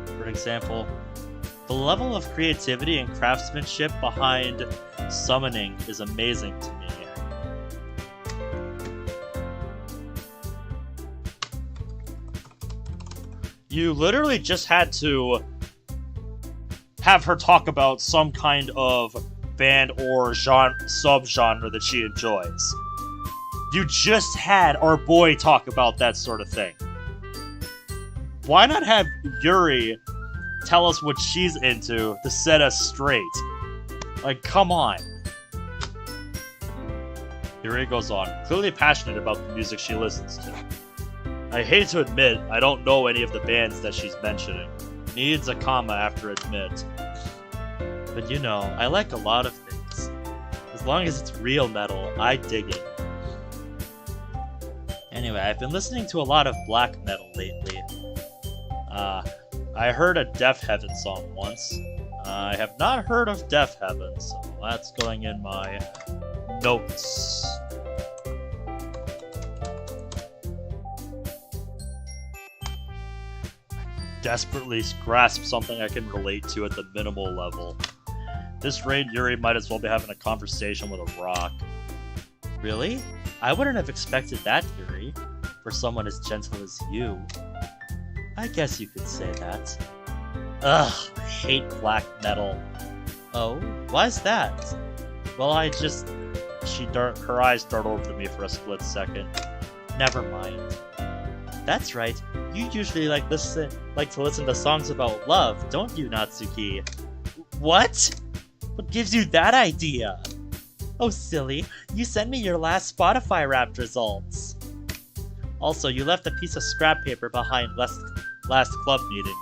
For example, the level of creativity and craftsmanship behind summoning is amazing to me. You literally just had to have her talk about some kind of band or subgenre that she enjoys. You just had our boy talk about that sort of thing. Why not have Yuri tell us what she's into to set us straight? Like, come on. Yuri goes on, clearly passionate about the music she listens to. I hate to admit, I don't know any of the bands that she's mentioning. Needs a comma after admit. But you know, I like a lot of things. As long as it's real metal, I dig it. Anyway, I've been listening to a lot of black metal lately. I heard a Deaf Heaven song once. I have not heard of Deaf Heaven, so that's going in my notes. Desperately grasp something I can relate to at the minimal level. This rate, Yuri might as well be having a conversation with a rock. Really? I wouldn't have expected that, Yuri, for someone as gentle as you. I guess you could say that. Ugh, I hate black metal. Oh, why's that? Well, her eyes darted over to me for a split second. Never mind. That's right, you usually like to listen to songs about love, don't you, Natsuki? What? What gives you that idea? Oh, silly, you sent me your last Spotify Wrapped results. Also, you left a piece of scrap paper behind last club meeting.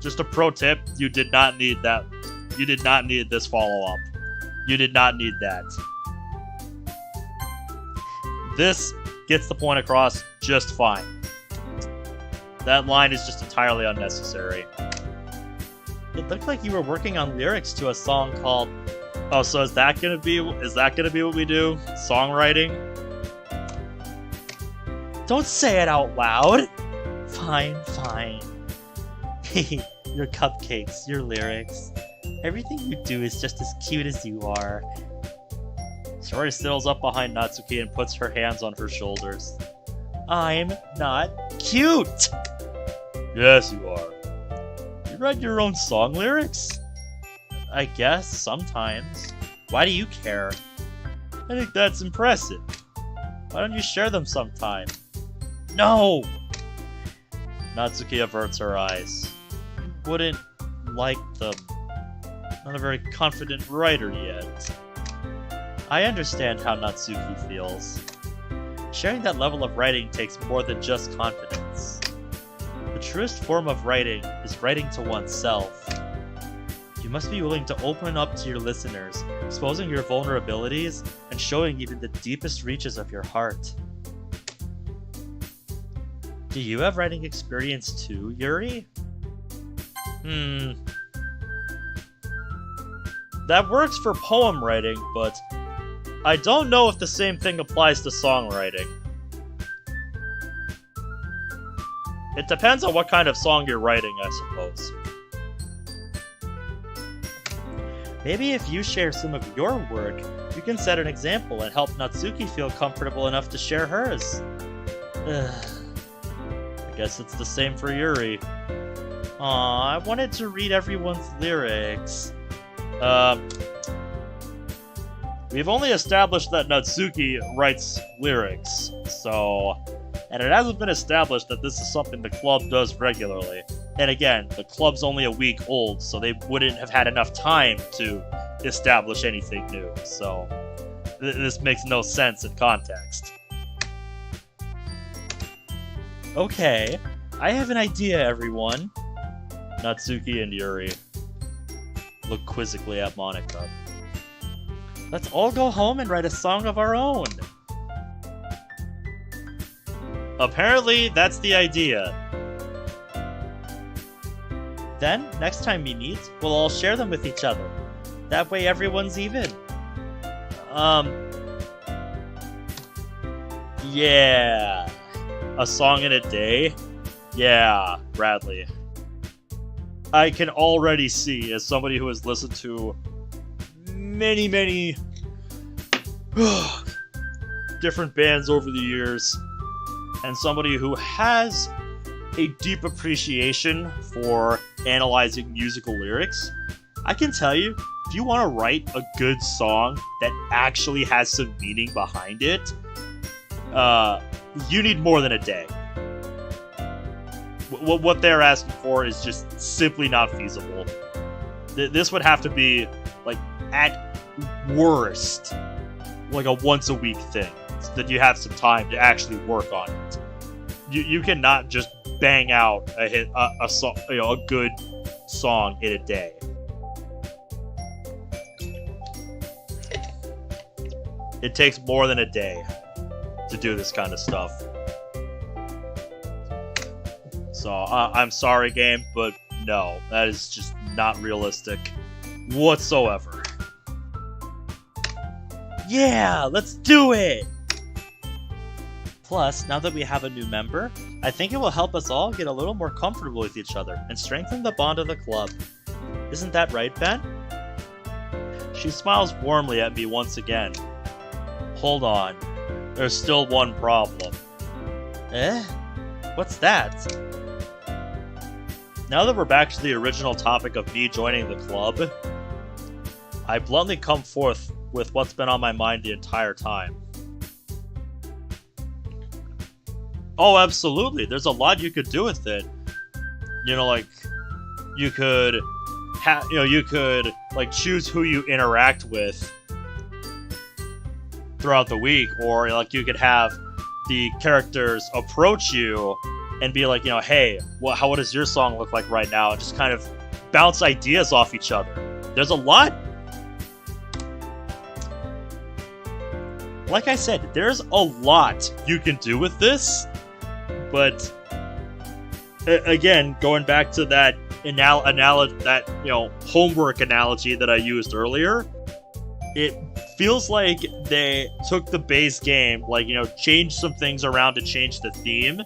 Just a pro tip, you did not need that. You did not need this follow-up. You did not need that. This gets the point across just fine. That line is just entirely unnecessary. It looked like you were working on lyrics to a song called... Oh, so is that gonna be what we do? Songwriting? Don't say it out loud! Fine. Your cupcakes, your lyrics. Everything you do is just as cute as you are. Shori settles up behind Natsuki and puts her hands on her shoulders. I'm not cute! Yes, you are. You write your own song lyrics? I guess, sometimes. Why do you care? I think that's impressive. Why don't you share them sometime? No! Natsuki averts her eyes. You wouldn't like them. Not a very confident writer yet. I understand how Natsuki feels. Sharing that level of writing takes more than just confidence. The truest form of writing is writing to oneself. You must be willing to open up to your listeners, exposing your vulnerabilities and showing even the deepest reaches of your heart. Do you have writing experience too, Yuri? That works for poem writing, but I don't know if the same thing applies to songwriting. It depends on what kind of song you're writing, I suppose. Maybe if you share some of your work, you can set an example and help Natsuki feel comfortable enough to share hers. I guess it's the same for Yuri. Aw, I wanted to read everyone's lyrics. We've only established that Natsuki writes lyrics, and it hasn't been established that this is something the club does regularly. And again, the club's only a week old, so they wouldn't have had enough time to establish anything new, so this makes no sense in context. Okay, I have an idea, everyone. Natsuki and Yuri look quizzically at Monika. Let's all go home and write a song of our own. Apparently, that's the idea. Then, next time we meet, we'll all share them with each other. That way everyone's even. Yeah. A song in a day? Yeah, Bradley. I can already see, as somebody who has listened to many different bands over the years, and somebody who has a deep appreciation for analyzing musical lyrics, I can tell you, if you want to write a good song that actually has some meaning behind it, you need more than a day. What they're asking for is just simply not feasible. This would have to be, like, at worst, like a once-a-week thing, so that you have some time to actually work on it. You cannot just bang out a song, a good song in a day. It takes more than a day to do this kind of stuff. So, I'm sorry, game, but no, that is just not realistic whatsoever. Yeah, let's do it! Plus, now that we have a new member, I think it will help us all get a little more comfortable with each other and strengthen the bond of the club. Isn't that right, Ben? She smiles warmly at me once again. Hold on, there's still one problem. Eh? What's that? Now that we're back to the original topic of me joining the club, I bluntly come forth with what's been on my mind the entire time. Oh, absolutely. There's a lot you could do with it. You know, like, you could like choose who you interact with throughout the week, or like you could have the characters approach you and be like, you know, hey, what does your song look like right now? And just kind of bounce ideas off each other. There's a lot. Like I said, there's a lot you can do with this, but again, going back to that homework analogy that I used earlier, it feels like they took the base game, like, you know, changed some things around to change the theme,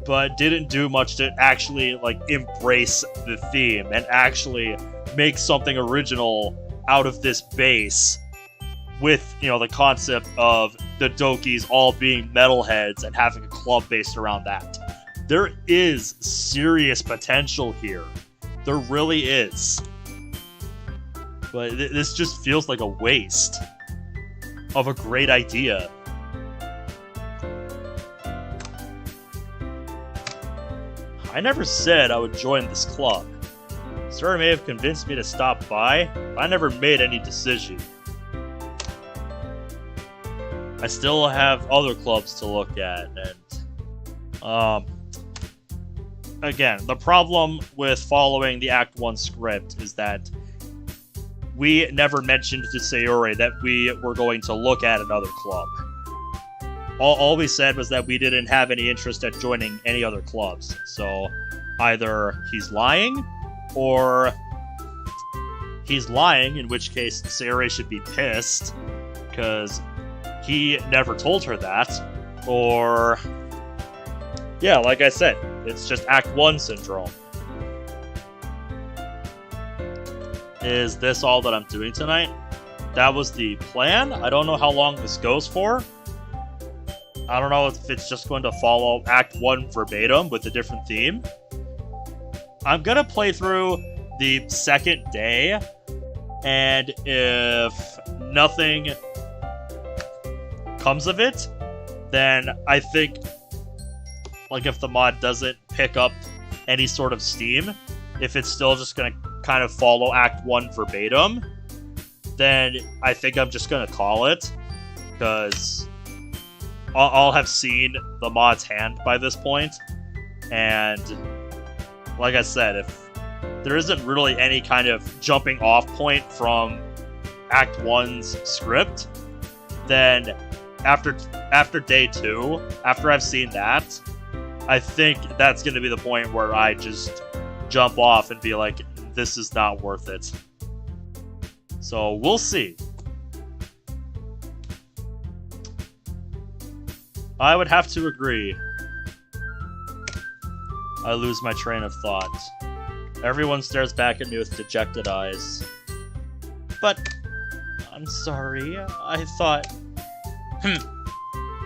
but didn't do much to actually, like, embrace the theme and actually make something original out of this base with, you know, the concept of the Dokis all being metalheads and having a club based around that. There is serious potential here. There really is. But this just feels like a waste of a great idea. I never said I would join this club. Sarah may have convinced me to stop by, but I never made any decision. I still have other clubs to look at, and again, the problem with following the Act 1 script is that we never mentioned to Sayori that we were going to look at another club. All we said was that we didn't have any interest at joining any other clubs. So either he's lying, or he's lying, in which case Sayori should be pissed, because he never told her that, or yeah, like I said, it's just Act 1 syndrome. Is this all that I'm doing tonight? That was the plan. I don't know how long this goes for. I don't know if it's just going to follow Act 1 verbatim with a different theme. I'm gonna play through the second day, and if nothing comes of it, then I think, like, if the mod doesn't pick up any sort of steam, if it's still just gonna kind of follow Act 1 verbatim, then I think I'm just gonna call it, because I'll have seen the mod's hand by this point, and like I said, if there isn't really any kind of jumping off point from Act 1's script, then after day 2, after I've seen that, I think that's going to be the point where I just jump off and be like, this is not worth it. So we'll see. I would have to agree. I lose my train of thought. Everyone stares back at me with dejected eyes. But I'm sorry, I thought...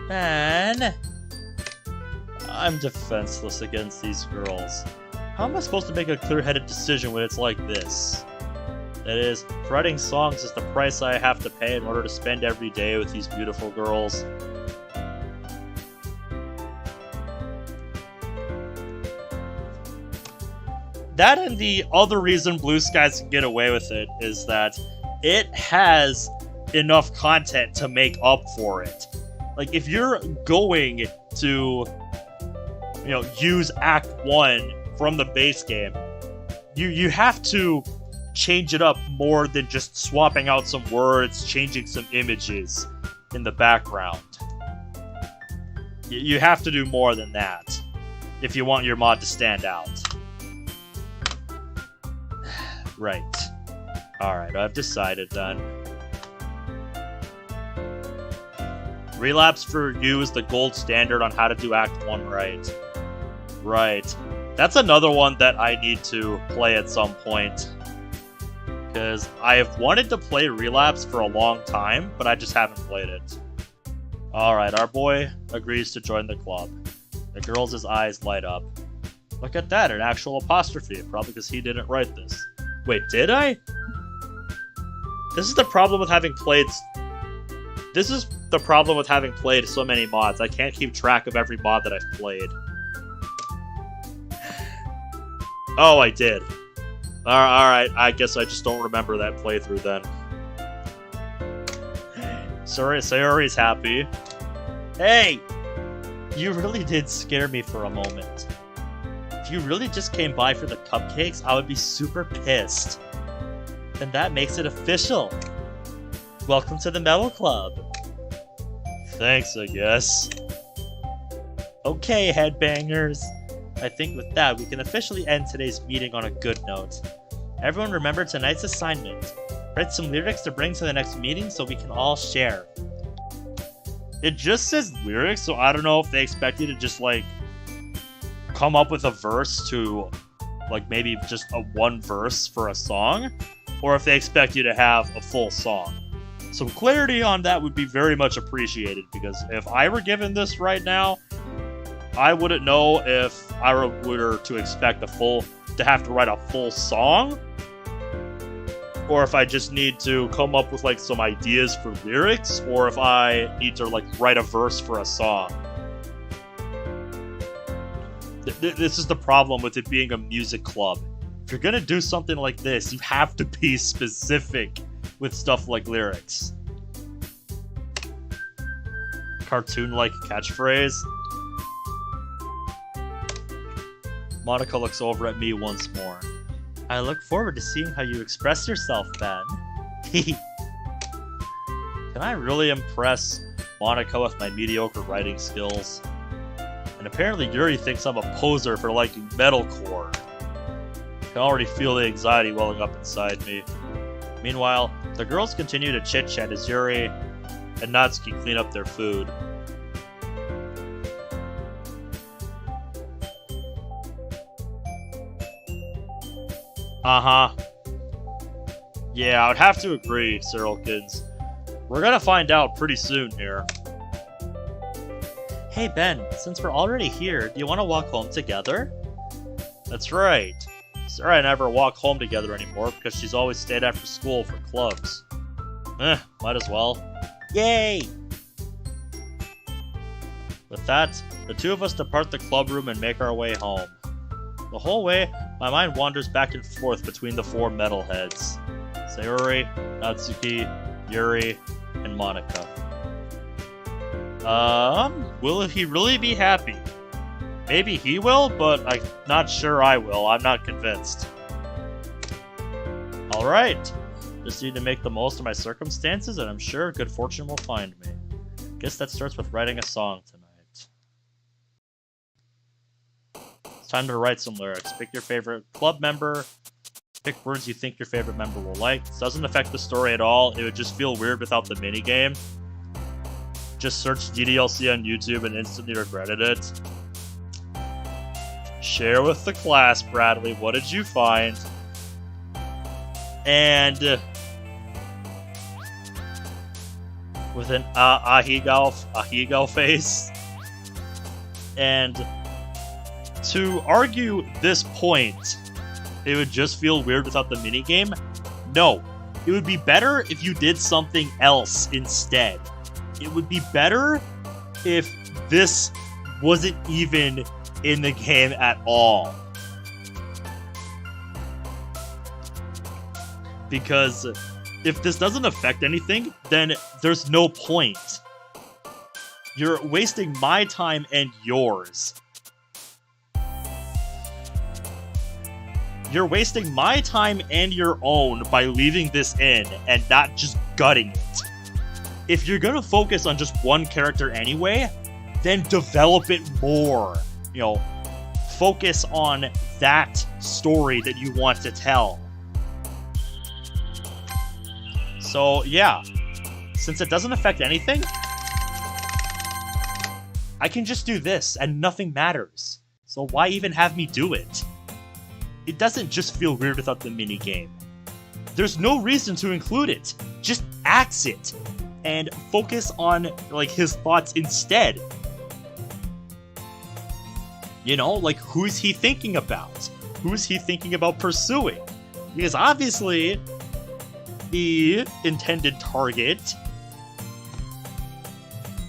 Man... I'm defenseless against these girls. How am I supposed to make a clear-headed decision when it's like this? That is, writing songs is the price I have to pay in order to spend every day with these beautiful girls. That, and the other reason Blue Skies can get away with it is that it has enough content to make up for it. Like, if you're going to, use Act 1 from the base game, you have to change it up more than just swapping out some words, changing some images in the background. You have to do more than that. if you want your mod to stand out. Right. Alright, I've decided then. Relapse for you is the gold standard on how to do Act 1 right. Right. That's another one that I need to play at some point. Because I have wanted to play Relapse for a long time, but I just haven't played it. Alright, our boy agrees to join the club. The girl's eyes light up. Look at that, an actual apostrophe. Probably because he didn't write this. Wait, did I? This is the problem with having played... This is the problem with having played so many mods. I can't keep track of every mod that I've played. Oh, I did. Alright, I guess I just don't remember that playthrough then. Sorry, Sayori's happy. Hey! You really did scare me for a moment. If you really just came by for the cupcakes, I would be super pissed. And that makes it official. Welcome to the Metal Club. Thanks, I guess. Okay, headbangers. I think with that, we can officially end today's meeting on a good note. Everyone remember tonight's assignment. Write some lyrics to bring to the next meeting so we can all share. It just says lyrics, so I don't know if they expect you to just, like, come up with a verse to, like, maybe just a one verse for a song, or if they expect you to have a full song. Some clarity on that would be very much appreciated, because if I were given this right now, I wouldn't know if I were to expect to have to write a full song, or if I just need to come up with like some ideas for lyrics, or if I need to like write a verse for a song. This is the problem with it being a music club. If you're gonna do something like this, you have to be specific with stuff like lyrics. Cartoon-like catchphrase. Monica looks over at me once more. I look forward to seeing how you express yourself, Ben. Can I really impress Monica with my mediocre writing skills? And apparently Yuri thinks I'm a poser for liking metalcore. I can already feel the anxiety welling up inside me. Meanwhile, the girls continue to chit-chat as Yuri and Natsuki clean up their food. Uh-huh. Yeah, I would have to agree, Cyril kids. We're gonna find out pretty soon here. Hey Ben, since we're already here, do you want to walk home together? That's right. Sarah and I never walk home together anymore because she's always stayed after school for clubs. Might as well. Yay! With that, the two of us depart the club room and make our way home. The whole way, my mind wanders back and forth between the four metalheads. Sayori, Natsuki, Yuri, and Monica. Will he really be happy? Maybe he will, but I'm not sure I will. I'm not convinced. Alright. Just need to make the most of my circumstances, and I'm sure good fortune will find me. Guess that starts with writing a song tonight. It's time to write some lyrics. Pick your favorite club member. Pick words you think your favorite member will like. This doesn't affect the story at all. It would just feel weird without the minigame. Just searched DDLC on YouTube and instantly regretted it. Share with the class, Bradley. What did you find? And with an Ahigao face. And to argue this point, it would just feel weird without the minigame. No, it would be better if you did something else instead. It would be better if this wasn't even in the game at all. Because if this doesn't affect anything, then there's no point. You're wasting my time and yours. You're wasting my time and your own by leaving this in and not just gutting it. If you're gonna focus on just one character anyway, then develop it more. You know, focus on that story that you want to tell. So, yeah. Since it doesn't affect anything, I can just do this and nothing matters. So why even have me do it? It doesn't just feel weird without the minigame. There's no reason to include it. Just axe it and focus on like his thoughts instead. You know, like who's he thinking about? Who's he thinking about pursuing? Because obviously the intended target,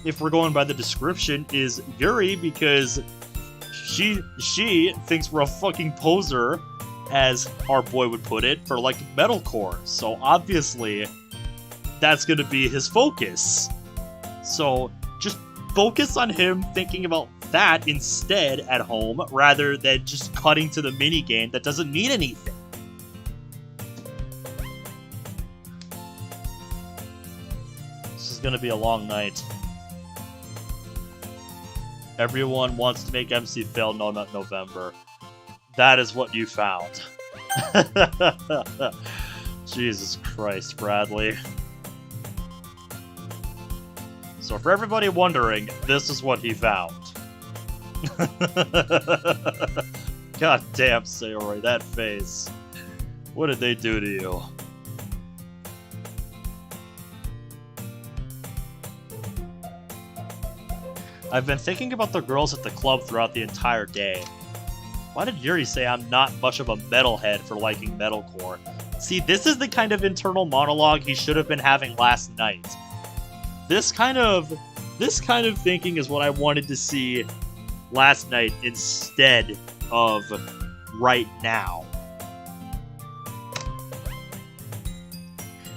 if we're going by the description, is Yuri, because she thinks we're a fucking poser, as our boy would put it, for like metalcore. So obviously that's gonna be his focus. So just focus on him thinking about that instead at home, rather than just cutting to the minigame that doesn't mean anything. This is gonna be a long night. Everyone wants to make MC fail. No, not November. That is what you found. Jesus Christ, Bradley. So for everybody wondering, this is what he found. God damn, Sayori, that face. What did they do to you? I've been thinking about the girls at the club throughout the entire day. Why did Yuri say I'm not much of a metalhead for liking metalcore? See, this is the kind of internal monologue he should have been having last night. This kind of thinking is what I wanted to see last night instead of right now.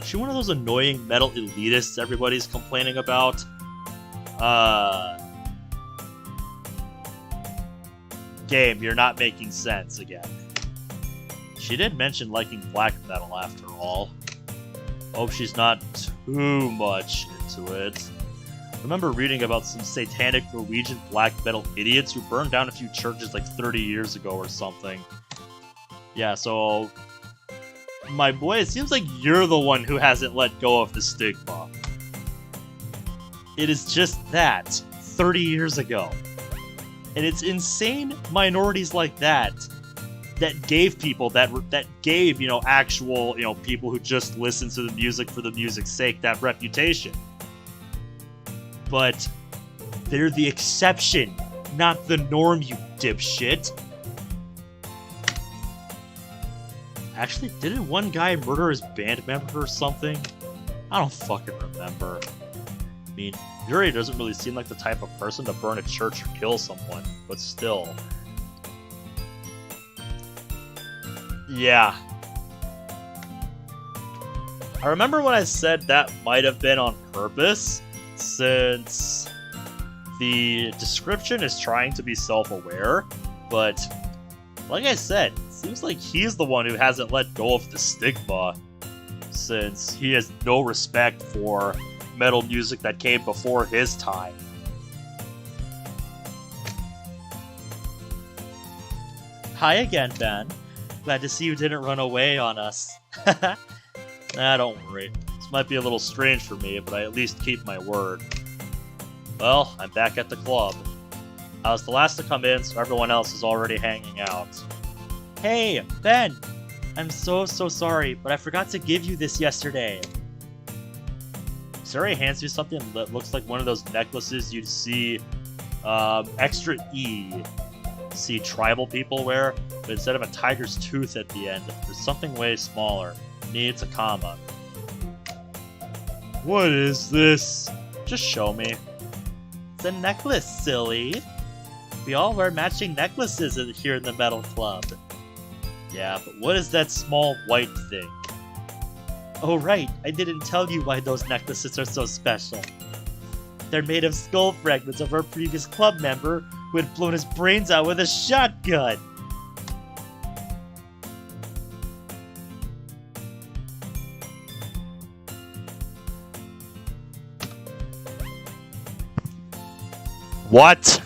Is she one of those annoying metal elitists everybody's complaining about? Game, you're not making sense again. She did mention liking black metal after all. Hope she's not too much into it. Remember reading about some satanic Norwegian black metal idiots who burned down a few churches like 30 years ago or something. Yeah, so my boy, it seems like you're the one who hasn't let go of the stigma. It is just that, 30 years ago. And it's insane minorities like that gave people that gave, you know, actual, you know, people who just listen to the music for the music's sake that reputation. But they're the exception, not the norm, you dipshit. Actually, didn't one guy murder his band member or something? I don't fucking remember. I mean, Yuri doesn't really seem like the type of person to burn a church or kill someone, but still. Yeah. I remember when I said that might have been on purpose, since the description is trying to be self-aware, but like I said, it seems like he's the one who hasn't let go of the stigma, since he has no respect for metal music that came before his time. Hi again, Ben. Glad to see you didn't run away on us. Nah, don't worry. This might be a little strange for me, but I at least keep my word. Well, I'm back at the club. I was the last to come in, so everyone else is already hanging out. Hey, Ben! I'm so sorry, but I forgot to give you this yesterday. Sari hands you something that looks like one of those necklaces you'd see extra E see tribal people wear, but instead of a tiger's tooth at the end, there's something way smaller. Needs a comma. What is this? Just show me. It's a necklace, silly. We all wear matching necklaces here in the metal club. Yeah, but what is that small white thing? Oh right, I didn't tell you why those necklaces are so special. They're made of skull fragments of our previous club member who had blown his brains out with a shotgun. What?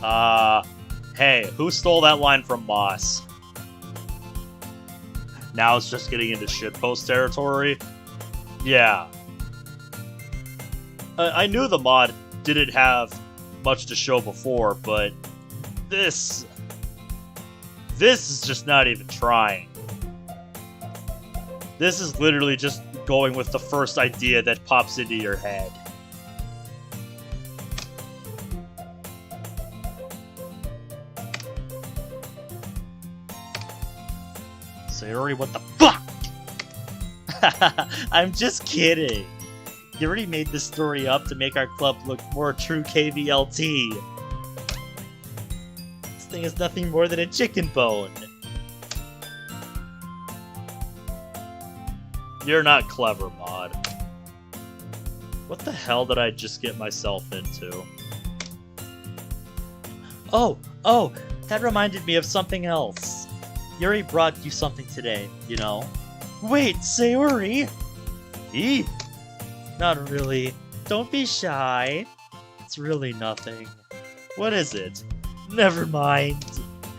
Hey, who stole that line from Moss? Now it's just getting into shitpost territory? Yeah. I knew the mod didn't have much to show before, but this is just not even trying. This is literally just going with the first idea that pops into your head. So Yuri, what the fuck? I'm just kidding. Yuri made this story up to make our club look more true KVLT. This thing is nothing more than a chicken bone. You're not clever, mod. What the hell did I just get myself into? Oh, that reminded me of something else. Yuri brought you something today, you know. Wait, Sayori? Eee? Not really. Don't be shy. It's really nothing. What is it? Never mind.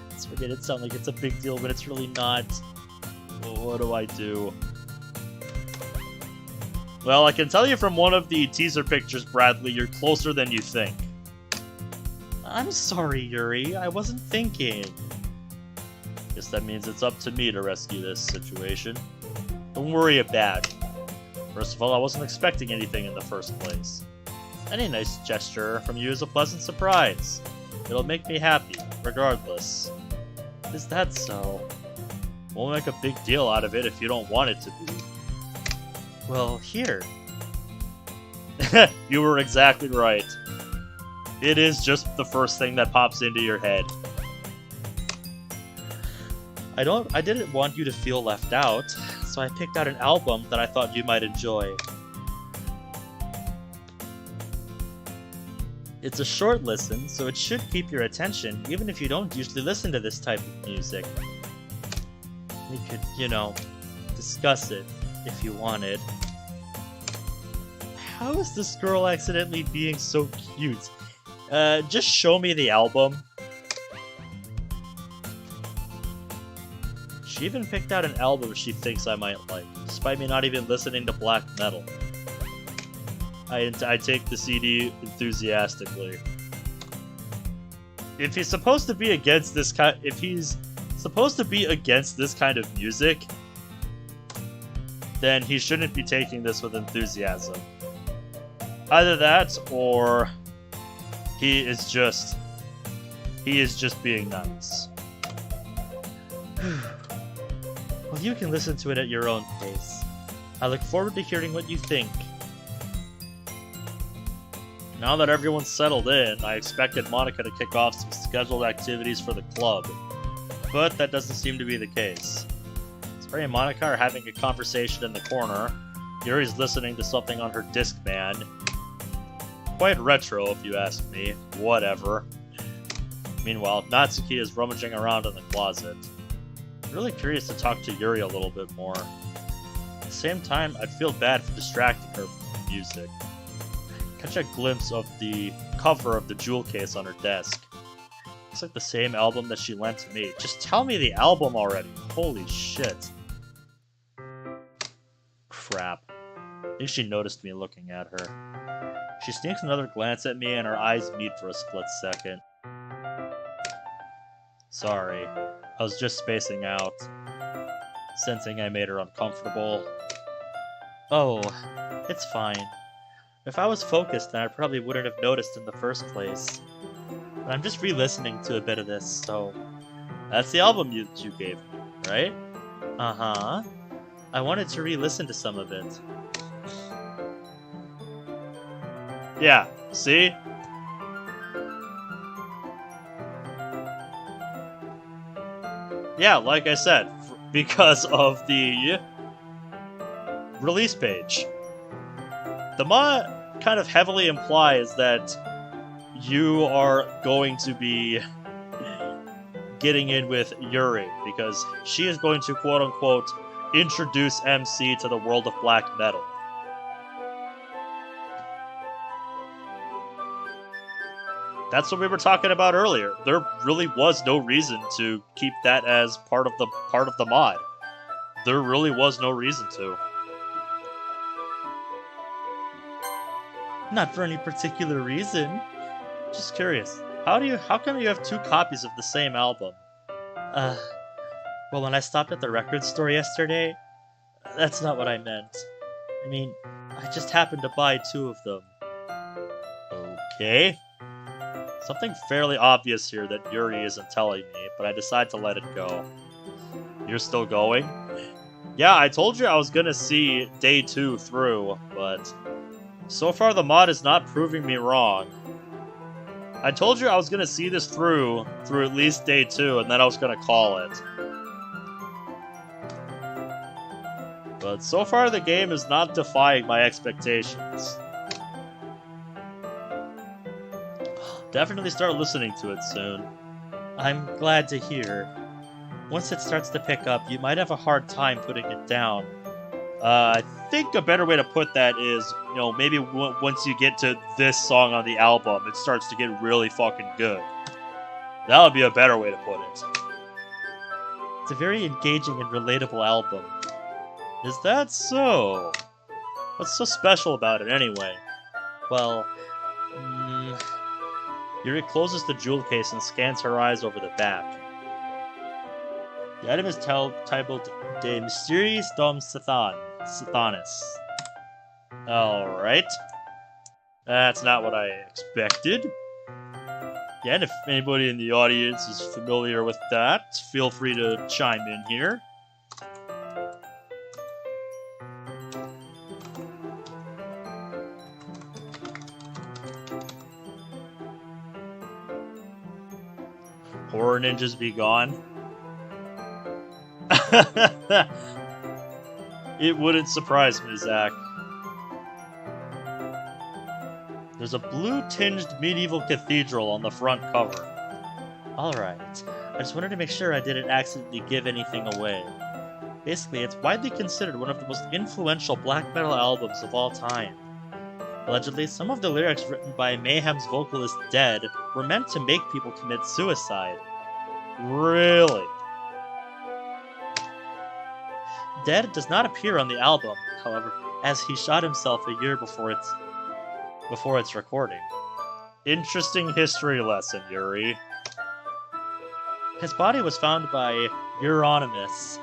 Let's forget it sounds like it's a big deal, but it's really not. Well, what do I do? Well, I can tell you from one of the teaser pictures, Bradley, you're closer than you think. I'm sorry, Yuri. I wasn't thinking. Guess that means it's up to me to rescue this situation. Don't worry about it. First of all, I wasn't expecting anything in the first place. Any nice gesture from you is a pleasant surprise. It'll make me happy, regardless. Is that so? Won't make a big deal out of it if you don't want it to be. Well, here. You were exactly right. It is just the first thing that pops into your head. I didn't want you to feel left out, so I picked out an album that I thought you might enjoy. It's a short listen, so it should keep your attention, even if you don't usually listen to this type of music. We could, you know, discuss it, if you wanted. How is this girl accidentally being so cute? Just show me the album. She even picked out an album she thinks I might like, despite me not even listening to black metal. I take the CD enthusiastically. If he's supposed to be against this kind of music, then he shouldn't be taking this with enthusiasm. Either that, or he is just being nice. Well, you can listen to it at your own pace. I look forward to hearing what you think. Now that everyone's settled in, I expected Monica to kick off some scheduled activities for the club, but that doesn't seem to be the case. Spray and Monica are having a conversation in the corner. Yuri's listening to something on her Discman. Quite retro, if you ask me. Whatever. Meanwhile, Natsuki is rummaging around in the closet. I'm really curious to talk to Yuri a little bit more. At the same time, I'd feel bad for distracting her from the music. Catch a glimpse of the cover of the jewel case on her desk. Looks like the same album that she lent to me. Just tell me the album already. Holy shit. Crap. I think she noticed me looking at her. She sneaks another glance at me and our eyes meet for a split second. Sorry. I was just spacing out, sensing I made her uncomfortable. Oh, it's fine. If I was focused, then I probably wouldn't have noticed in the first place. But I'm just re-listening to a bit of this, so... That's the album you gave me, right? Uh-huh. I wanted to re-listen to some of it. Yeah, see? Yeah, like I said, because of the release page. The mod kind of heavily implies that you are going to be getting in with Yuri, because she is going to quote-unquote introduce MC to the world of black metal. That's what we were talking about earlier. There really was no reason to keep that as part of the mod. There really was no reason to. Not for any particular reason. Just curious. How come you have 2 copies of the same album? Well, when I stopped at the record store yesterday, that's not what I meant. I mean, I just happened to buy 2 of them. Okay. Something fairly obvious here that Yuri isn't telling me, but I decide to let it go. You're still going? Yeah, I told you I was gonna see day 2 through, but so far the mod is not proving me wrong. I told you I was gonna see this through at least day 2, and then I was gonna call it. But so far the game is not defying my expectations. Definitely start listening to it soon. I'm glad to hear. Once it starts to pick up, you might have a hard time putting it down. I think a better way to put that is, maybe once you get to this song on the album, it starts to get really fucking good. That would be a better way to put it. It's a very engaging and relatable album. Is that so? What's so special about it anyway? Well, Yuri closes the jewel case and scans her eyes over the back. The item is titled De Mysteries Dom Satanis. Alright. That's not what I expected. Yeah, and if anybody in the audience is familiar with that, feel free to chime in here. Horror ninjas be gone. It wouldn't surprise me, Zach. There's a blue-tinged medieval cathedral on the front cover. Alright, I just wanted to make sure I didn't accidentally give anything away. Basically, it's widely considered one of the most influential black metal albums of all time. Allegedly, some of the lyrics written by Mayhem's vocalist Dead were meant to make people commit suicide. Really? Dead does not appear on the album, however, as he shot himself a year before its recording. Interesting history lesson, Yuri. His body was found by Euronymous,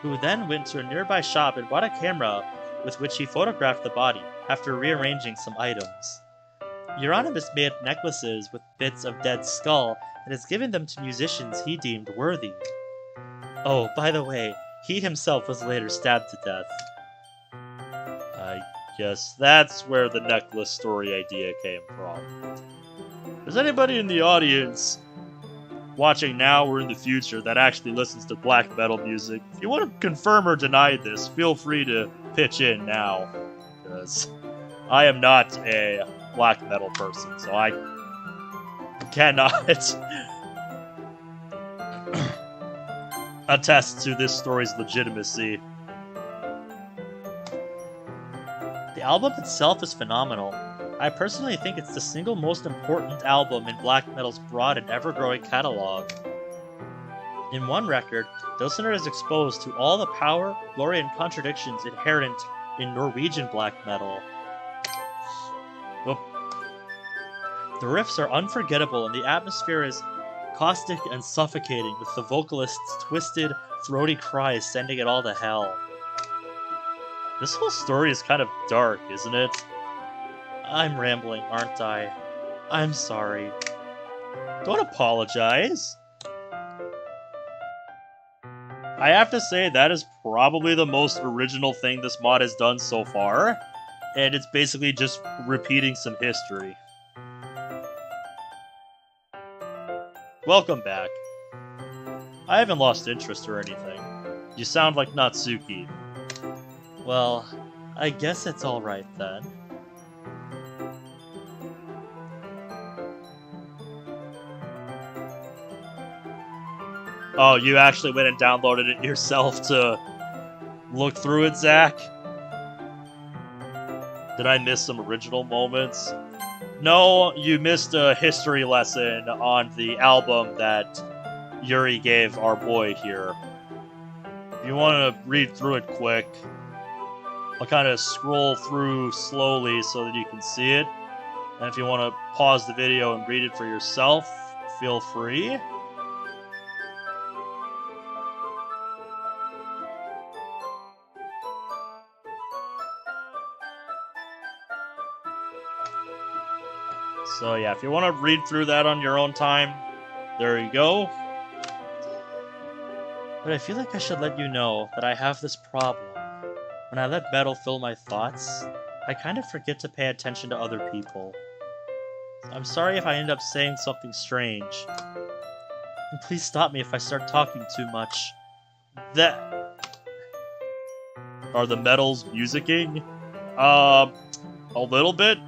who then went to a nearby shop and bought a camera with which he photographed the body after rearranging some items. Euronymous made necklaces with bits of Dead's skull and has given them to musicians he deemed worthy. Oh, by the way, he himself was later stabbed to death. I guess that's where the necklace story idea came from. Is anybody in the audience watching now or in the future that actually listens to black metal music? If you want to confirm or deny this, feel free to pitch in now, because I am not a black metal person, so I cannot attest to this story's legitimacy. The album itself is phenomenal. I personally think it's the single most important album in black metal's broad and ever-growing catalog. In one record, the listener is exposed to all the power, glory, and contradictions inherent in Norwegian black metal. The riffs are unforgettable and the atmosphere is caustic and suffocating, with the vocalist's twisted, throaty cries sending it all to hell. This whole story is kind of dark, isn't it? I'm rambling, aren't I? I'm sorry. Don't apologize. I have to say, that is probably the most original thing this mod has done so far, and it's basically just repeating some history. Welcome back. I haven't lost interest or anything. You sound like Natsuki. Well, I guess it's alright then. Oh, you actually went and downloaded it yourself to look through it, Zach? Did I miss some original moments? No, you missed a history lesson on the album that Yuri gave our boy here. If you want to read through it quick, I'll kind of scroll through slowly so that you can see it. And if you want to pause the video and read it for yourself, feel free. So yeah, if you want to read through that on your own time, there you go. But I feel like I should let you know that I have this problem. When I let metal fill my thoughts, I kind of forget to pay attention to other people. I'm sorry if I end up saying something strange. And please stop me if I start talking too much. Are the metals musicking? A little bit.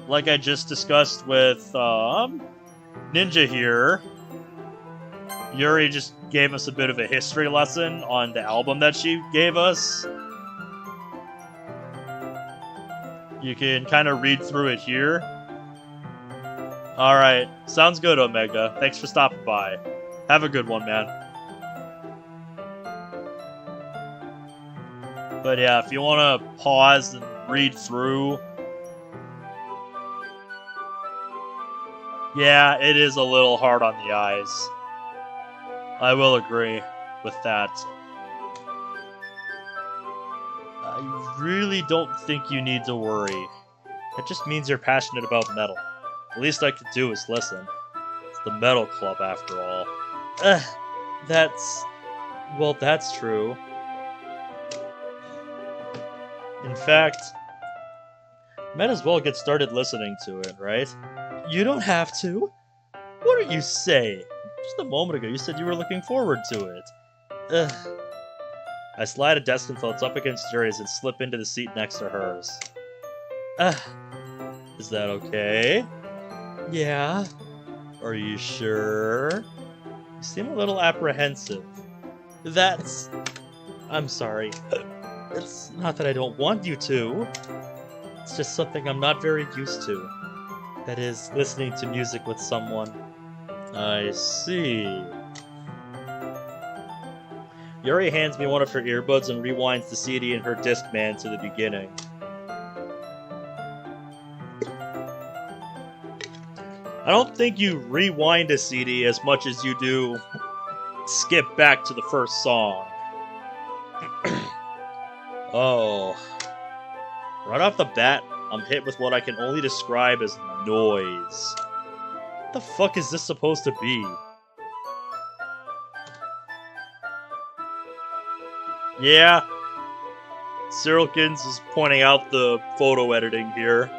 Like I just discussed with, Ninja here. Yuri just gave us a bit of a history lesson on the album that she gave us. You can kind of read through it here. Alright, sounds good, Omega. Thanks for stopping by. Have a good one, man. But yeah, if you want to pause and read through... Yeah, it is a little hard on the eyes. I will agree with that. I really don't think you need to worry. It just means you're passionate about metal. The least I could do is listen. It's the metal club, after all. That's true. In fact, might as well get started listening to it, right? You don't have to. What are you saying? Just a moment ago, you said you were looking forward to it. I slide a desk and thoughts up against Yuri's and slip into the seat next to hers. Is that okay? Yeah. Are you sure? You seem a little apprehensive. I'm sorry. It's not that I don't want you to. It's just something I'm not very used to. That is, listening to music with someone. I see. Yuri hands me one of her earbuds and rewinds the CD in her Discman to the beginning. I don't think you rewind a CD as much as you do skip back to the first song. Oh. Right off the bat, I'm hit with what I can only describe as noise. What the fuck is this supposed to be? Yeah. Cyrilkins is pointing out the photo editing here.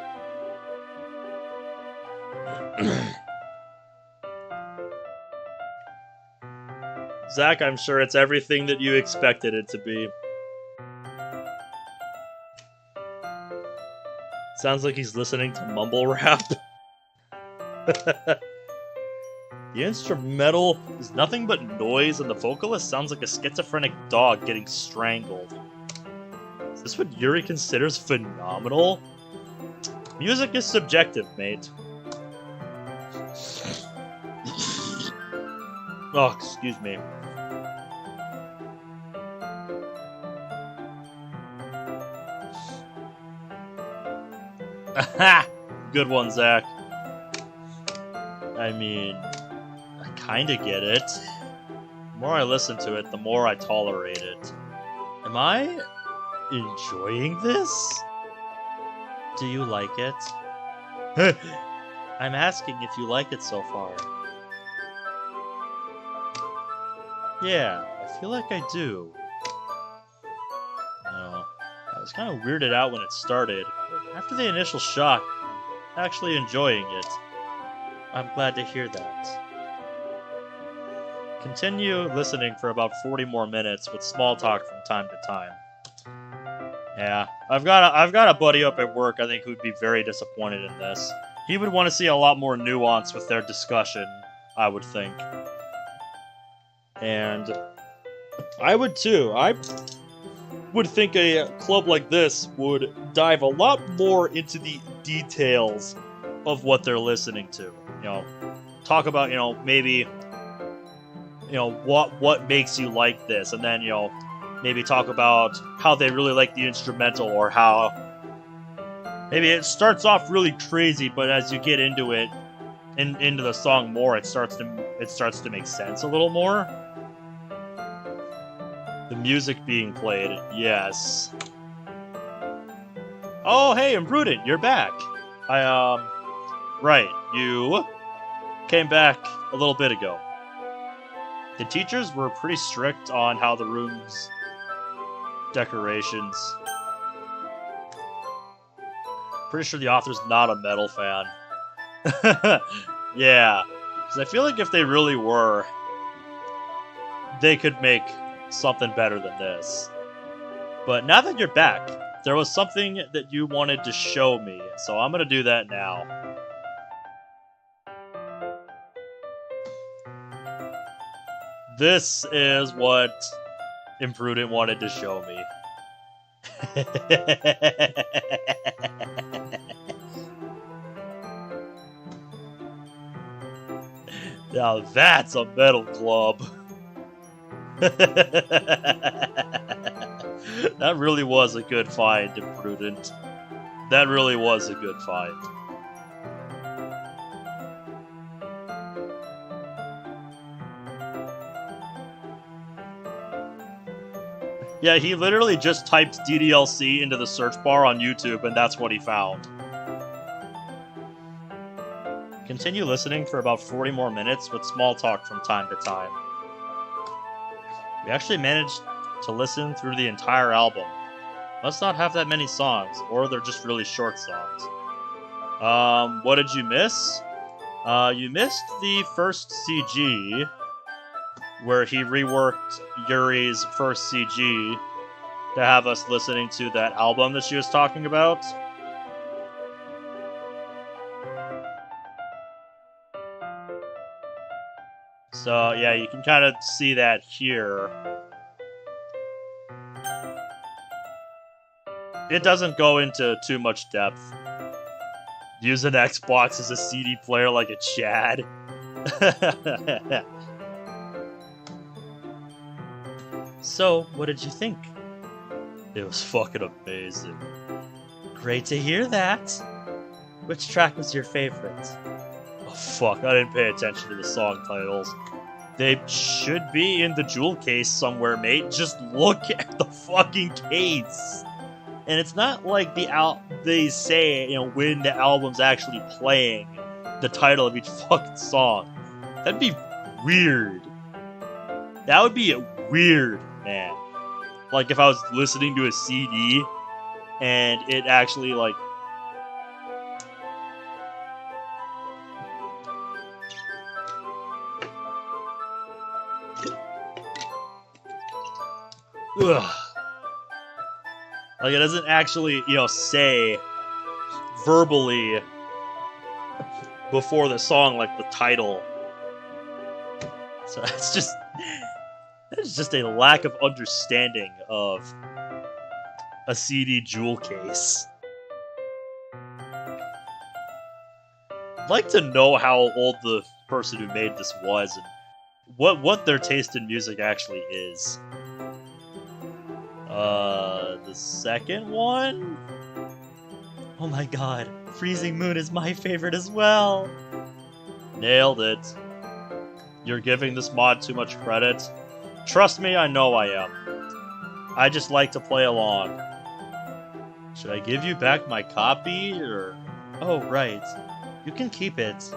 Zach, I'm sure it's everything that you expected it to be. Sounds like he's listening to mumble rap. The instrumental is nothing but noise, and the vocalist sounds like a schizophrenic dog getting strangled. Is this what Yuri considers phenomenal? Music is subjective, mate. Oh, excuse me. Aha! Good one, Zach. I mean, I kinda get it. The more I listen to it, the more I tolerate it. Am I enjoying this? Do you like it? I'm asking if you like it so far. Yeah, I feel like I do. No, I was kind of weirded out when it started. After the initial shock, I'm actually enjoying it. I'm glad to hear that. Continue listening for about 40 more minutes with small talk from time to time. Yeah, I've got a buddy up at work I think who'd be very disappointed in this. He would want to see a lot more nuance with their discussion, I would think. And I would too. I would think a club like this would dive a lot more into the details of what they're listening to. Talk about, maybe, what makes you like this, and then, maybe talk about how they really like the instrumental, or how maybe it starts off really crazy, but as you get into it, into the song more, it starts to make sense a little more. The music being played, yes. Oh, hey, Imprudent, you're back. Right, you came back a little bit ago. The teachers were pretty strict on how the room's decorations. Pretty sure the author's not a metal fan. Yeah, because I feel like if they really were, they could make something better than this. But now that you're back, there was something that you wanted to show me, so I'm gonna do that now. This is what Imprudent wanted to show me. Now that's a metal club. That really was a good find, Imprudent. That really was a good find. Yeah, he literally just typed DDLC into the search bar on YouTube, and that's what he found. Continue listening for about 40 more minutes with small talk from time to time. We actually managed to listen through the entire album. Must not have that many songs, or they're just really short songs. What did you miss? You missed the first CG, where he reworked Yuri's first CG to have us listening to that album that she was talking about. So yeah, you can kind of see that here. It doesn't go into too much depth. Use an Xbox as a CD player like a Chad. So, what did you think? It was fucking amazing. Great to hear that. Which track was your favorite? Oh fuck, I didn't pay attention to the song titles. They should be in the jewel case somewhere, mate. Just look at the fucking case. And it's not like they say, when the album's actually playing the title of each fucking song. That'd be weird. That would be weird, man. Like if I was listening to a CD and it actually like ugh. Like it doesn't actually, say verbally before the song like the title. So it's just a lack of understanding of a CD jewel case. I'd like to know how old the person who made this was and what their taste in music actually is. The second one? Oh my god, Freezing Moon is my favorite as well! Nailed it. You're giving this mod too much credit. Trust me, I know I am. I just like to play along. Should I give you back my copy, or... Oh, right. You can keep it.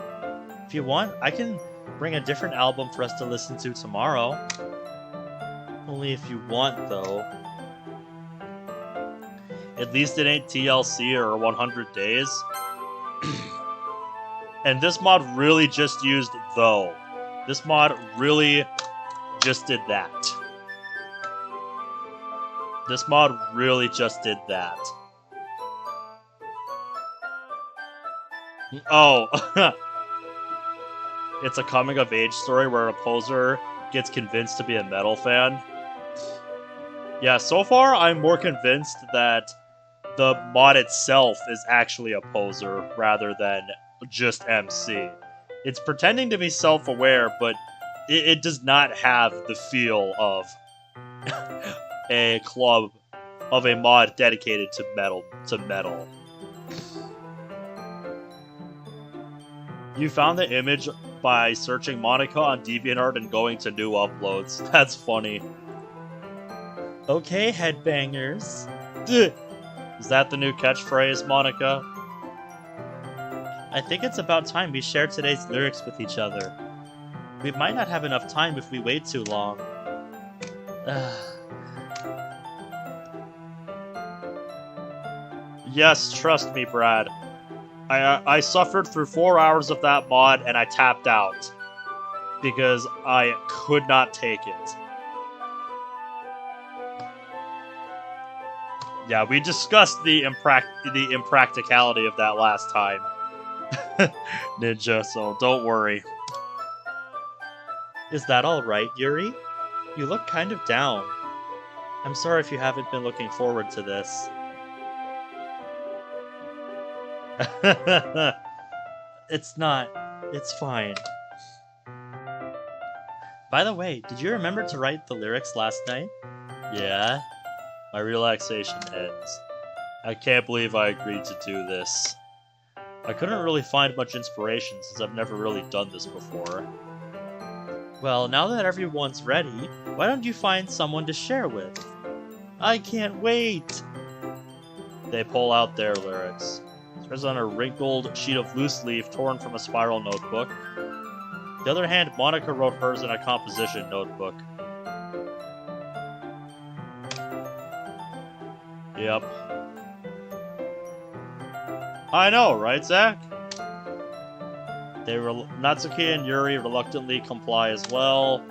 If you want, I can bring a different album for us to listen to tomorrow. Only if you want, though. At least it ain't TLC or 100 Days. And this mod really just used though. This mod really just did that. This mod really just did that. Oh. It's a coming-of-age story where a poser gets convinced to be a metal fan. Yeah, so far I'm more convinced that the mod itself is actually a poser rather than just MC. It's pretending to be self-aware, but it does not have the feel of a club, of a mod dedicated to metal. You found the image by searching Monica on DeviantArt and going to new uploads. That's funny. Okay, headbangers. Is that the new catchphrase, Monica? I think it's about time we share today's lyrics with each other. We might not have enough time if we wait too long. Yes, trust me, Brad. I suffered through 4 hours of that mod and I tapped out. Because I could not take it. Yeah, we discussed the impracticality of that last time. Ninja, so don't worry. Is that alright, Yuri? You look kind of down. I'm sorry if you haven't been looking forward to this. It's not. It's fine. By the way, did you remember to write the lyrics last night? Yeah. My relaxation ends. I can't believe I agreed to do this. I couldn't really find much inspiration since I've never really done this before. Well, now that everyone's ready, why don't you find someone to share with? I can't wait! They pull out their lyrics. There's on a wrinkled sheet of loose leaf torn from a spiral notebook. On the other hand, Monica wrote hers in a composition notebook. Yep. I know, right, Zach? Natsuki and Yuri reluctantly comply as well.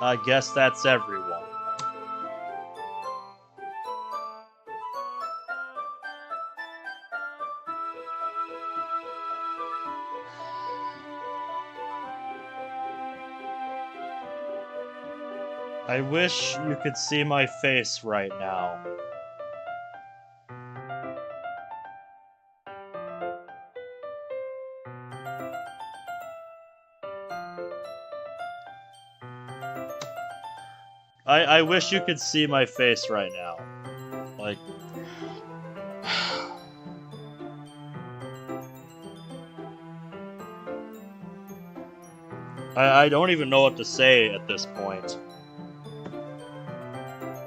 I guess that's everyone. I wish you could see my face right now. I wish you could see my face right now. Like... I don't even know what to say at this point.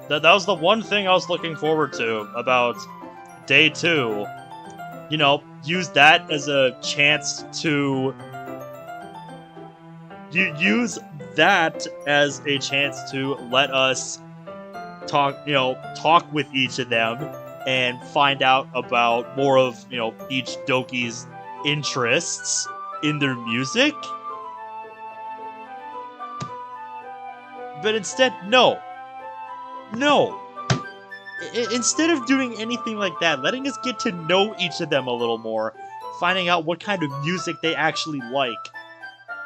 That was the one thing I was looking forward to about day 2. You know, use that as a chance to... use that as a chance to let us talk with each of them and find out about more of, each Doki's interests in their music. But instead, no. Instead of doing anything like that, letting us get to know each of them a little more, finding out what kind of music they actually like,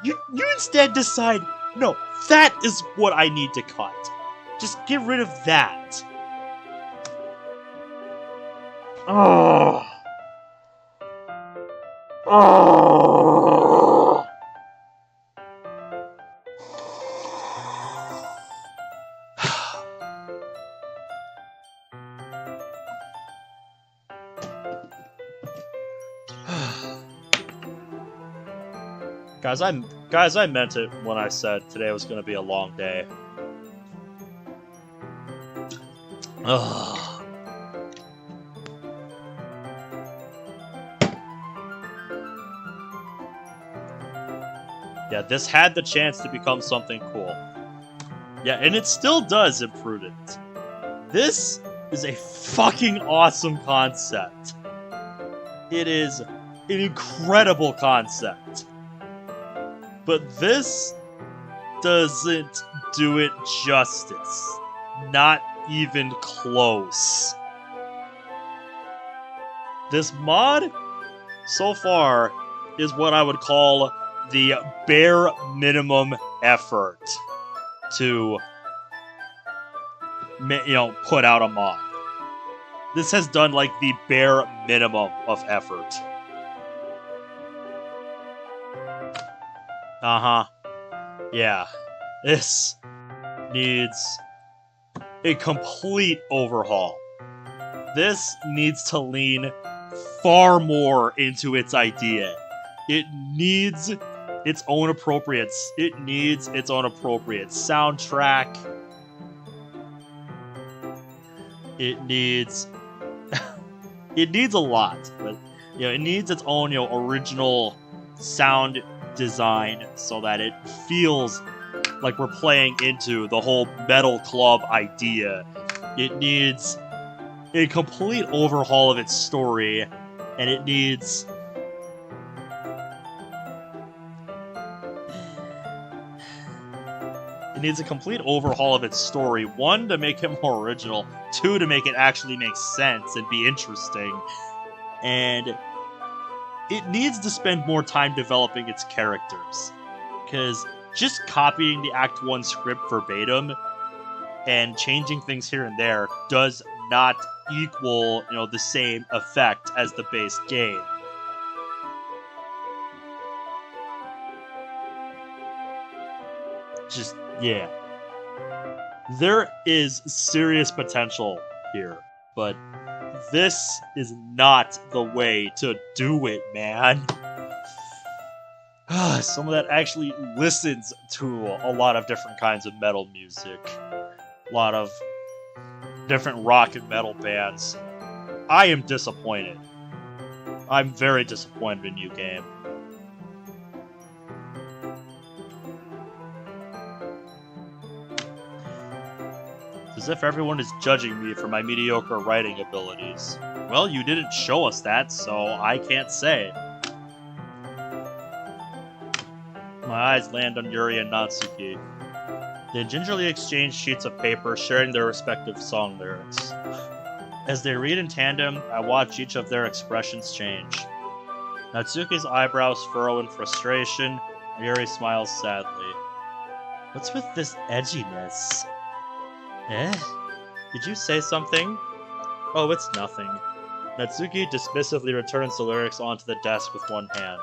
you instead decide, no, that is what I need to cut. Just get rid of that. Oh. Guys, I meant it when I said today was going to be a long day. Ugh. Yeah, this had the chance to become something cool. Yeah, and it still does, Imprudent. This is a fucking awesome concept. It is an incredible concept. But this doesn't do it justice. Not even close. This mod so far is what I would call the bare minimum effort to, put out a mod. This has done like the bare minimum of effort. Yeah. This needs a complete overhaul. This needs to lean far more into its idea. It needs its own appropriate soundtrack. It needs a lot, but it needs its own original sound design so that it feels like we're playing into the whole metal club idea. It needs a complete overhaul of its story, and it needs a complete overhaul of its story. 1, to make it more original. 2, to make it actually make sense and be interesting. And it needs to spend more time developing its characters. Because just copying the Act 1 script verbatim and changing things here and there does not equal, the same effect as the base game. Yeah. There is serious potential here, but this is not the way to do it, man. Someone that actually listens to a lot of different kinds of metal music, a lot of different rock and metal bands. I am disappointed. I'm very disappointed in you, game. As if everyone is judging me for my mediocre writing abilities. Well, you didn't show us that, so I can't say. My eyes land on Yuri and Natsuki. They gingerly exchange sheets of paper, sharing their respective song lyrics. As they read in tandem, I watch each of their expressions change. Natsuki's eyebrows furrow in frustration, and Yuri smiles sadly. What's with this edginess? Did you say something? Oh, it's nothing. Natsuki dismissively returns the lyrics onto the desk with one hand.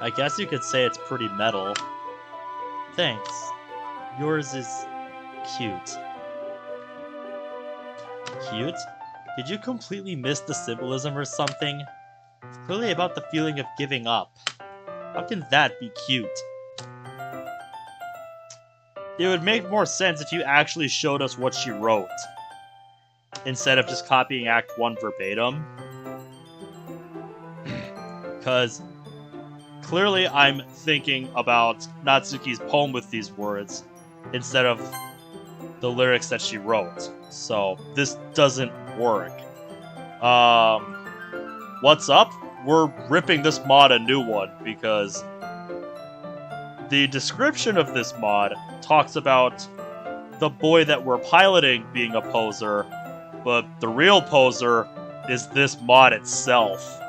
I guess you could say it's pretty metal. Thanks. Yours is cute. Cute? Did you completely miss the symbolism or something? It's clearly about the feeling of giving up. How can that be cute? It would make more sense if you actually showed us what she wrote, instead of just copying Act 1 verbatim. Because clearly I'm thinking about Natsuki's poem with these words, instead of the lyrics that she wrote. So this doesn't work. What's up? We're ripping this mod a new one, because the description of this mod talks about the boy that we're piloting being a poser, but the real poser is this mod itself.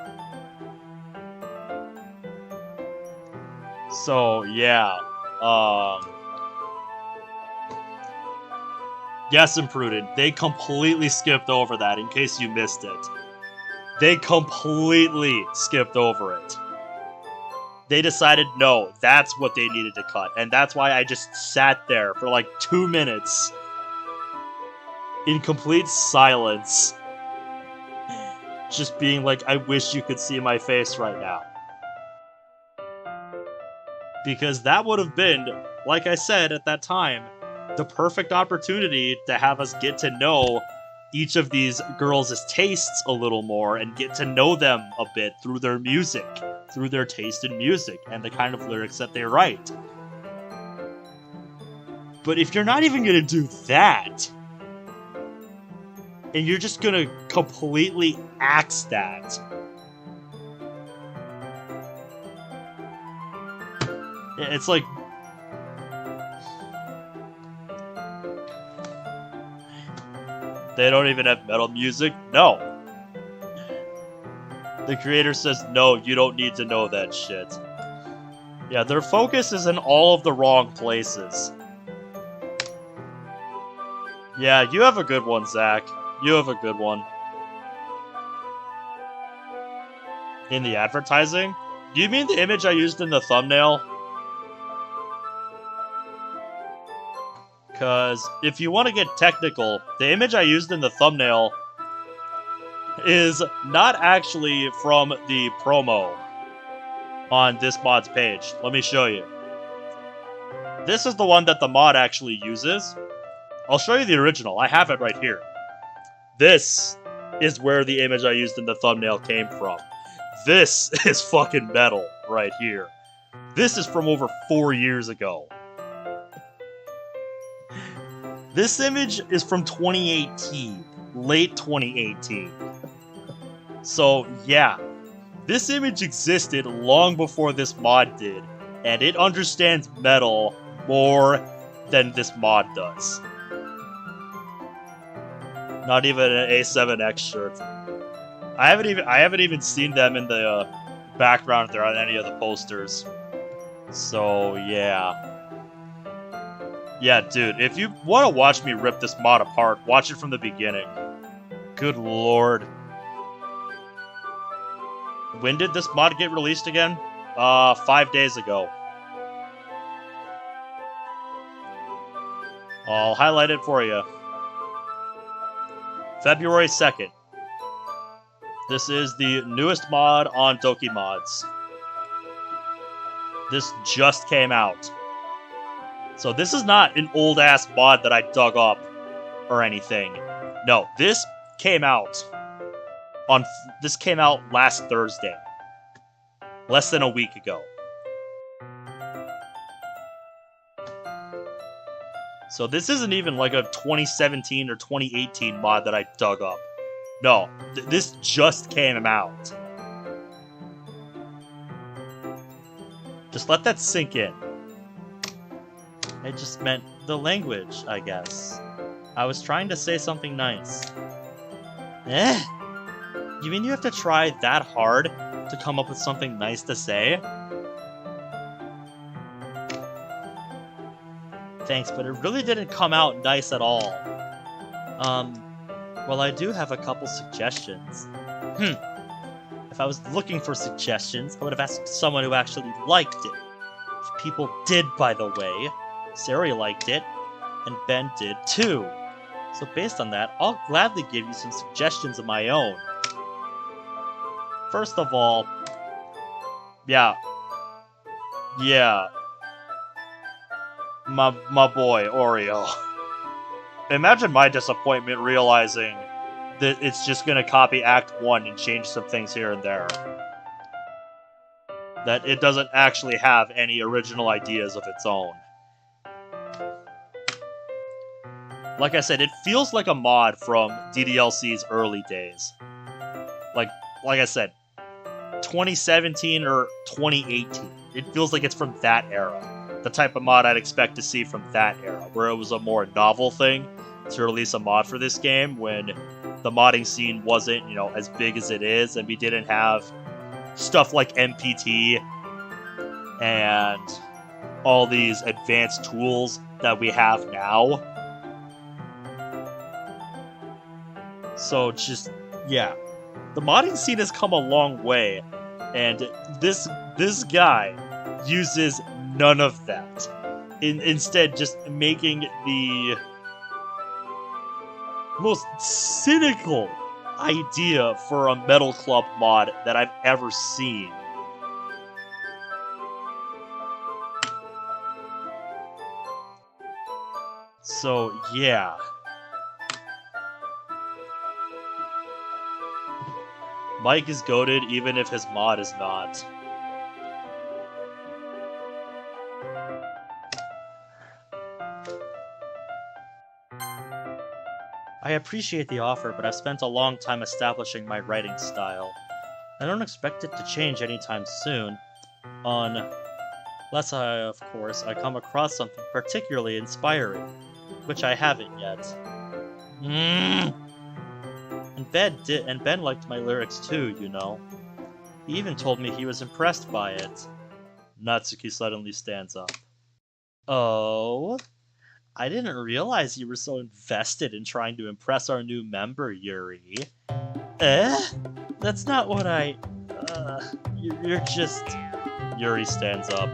So, yeah. Yes, Imprudent, they completely skipped over that, in case you missed it. They completely skipped over it. They decided, no, that's what they needed to cut. And that's why I just sat there for like 2 minutes in complete silence. Just being like, I wish you could see my face right now. Because that would have been, like I said at that time, the perfect opportunity to have us get to know each of these girls' tastes a little more and get to know them a bit through their music, through their taste in music and the kind of lyrics that they write. But if you're not even gonna do that, and you're just gonna completely axe that, it's like, they don't even have metal music? No. The creator says, no, you don't need to know that shit. Yeah, their focus is in all of the wrong places. Yeah, you have a good one, Zach. You have a good one. In the advertising? Do you mean the image I used in the thumbnail? Because if you want to get technical, the image I used in the thumbnail is not actually from the promo on this mod's page. Let me show you. This is the one that the mod actually uses. I'll show you the original. I have it right here. This is where the image I used in the thumbnail came from. This is fucking metal right here. This is from over 4 years ago. This image is from 2018, late 2018. So yeah, this image existed long before this mod did, and it understands metal more than this mod does. Not even an A7X shirt. I haven't even seen them in the background there on any of the posters. So yeah. Yeah, dude, if you want to watch me rip this mod apart, watch it from the beginning. Good lord. When did this mod get released again? 5 days ago. I'll highlight it for you. February 2nd. This is the newest mod on Doki Mods. This just came out. So this is not an old-ass mod that I dug up or anything. No, this came out last Thursday. Less than a week ago. So this isn't even like a 2017 or 2018 mod that I dug up. No, this just came out. Just let that sink in. It just meant the language, I guess. I was trying to say something nice. Eh? You mean you have to try that hard to come up with something nice to say? Thanks, but it really didn't come out nice at all. Well, I do have a couple suggestions. If I was looking for suggestions, I would have asked someone who actually liked it. If people did, by the way. Sari liked it, and Ben did too. So based on that, I'll gladly give you some suggestions of my own. First of all, yeah, my boy, Oreo. Imagine my disappointment realizing that it's just gonna copy Act 1 and change some things here and there. That it doesn't actually have any original ideas of its own. Like I said, it feels like a mod from DDLC's early days. Like I said, 2017 or 2018. It feels like it's from that era. The type of mod I'd expect to see from that era, where it was a more novel thing to release a mod for this game when the modding scene wasn't, as big as it is, and we didn't have stuff like MPT and all these advanced tools that we have now. So just, yeah. The modding scene has come a long way, and this guy uses none of that. Instead, just making the most cynical idea for a Metal Club mod that I've ever seen. So, yeah. Mike is goated even if his mod is not. I appreciate the offer, but I've spent a long time establishing my writing style. I don't expect it to change anytime soon, unless of course, I come across something particularly inspiring, which I haven't yet. And Ben liked my lyrics too, He even told me he was impressed by it. Natsuki suddenly stands up. Oh? I didn't realize you were so invested in trying to impress our new member, Yuri. That's not what I... You're just... Yuri stands up.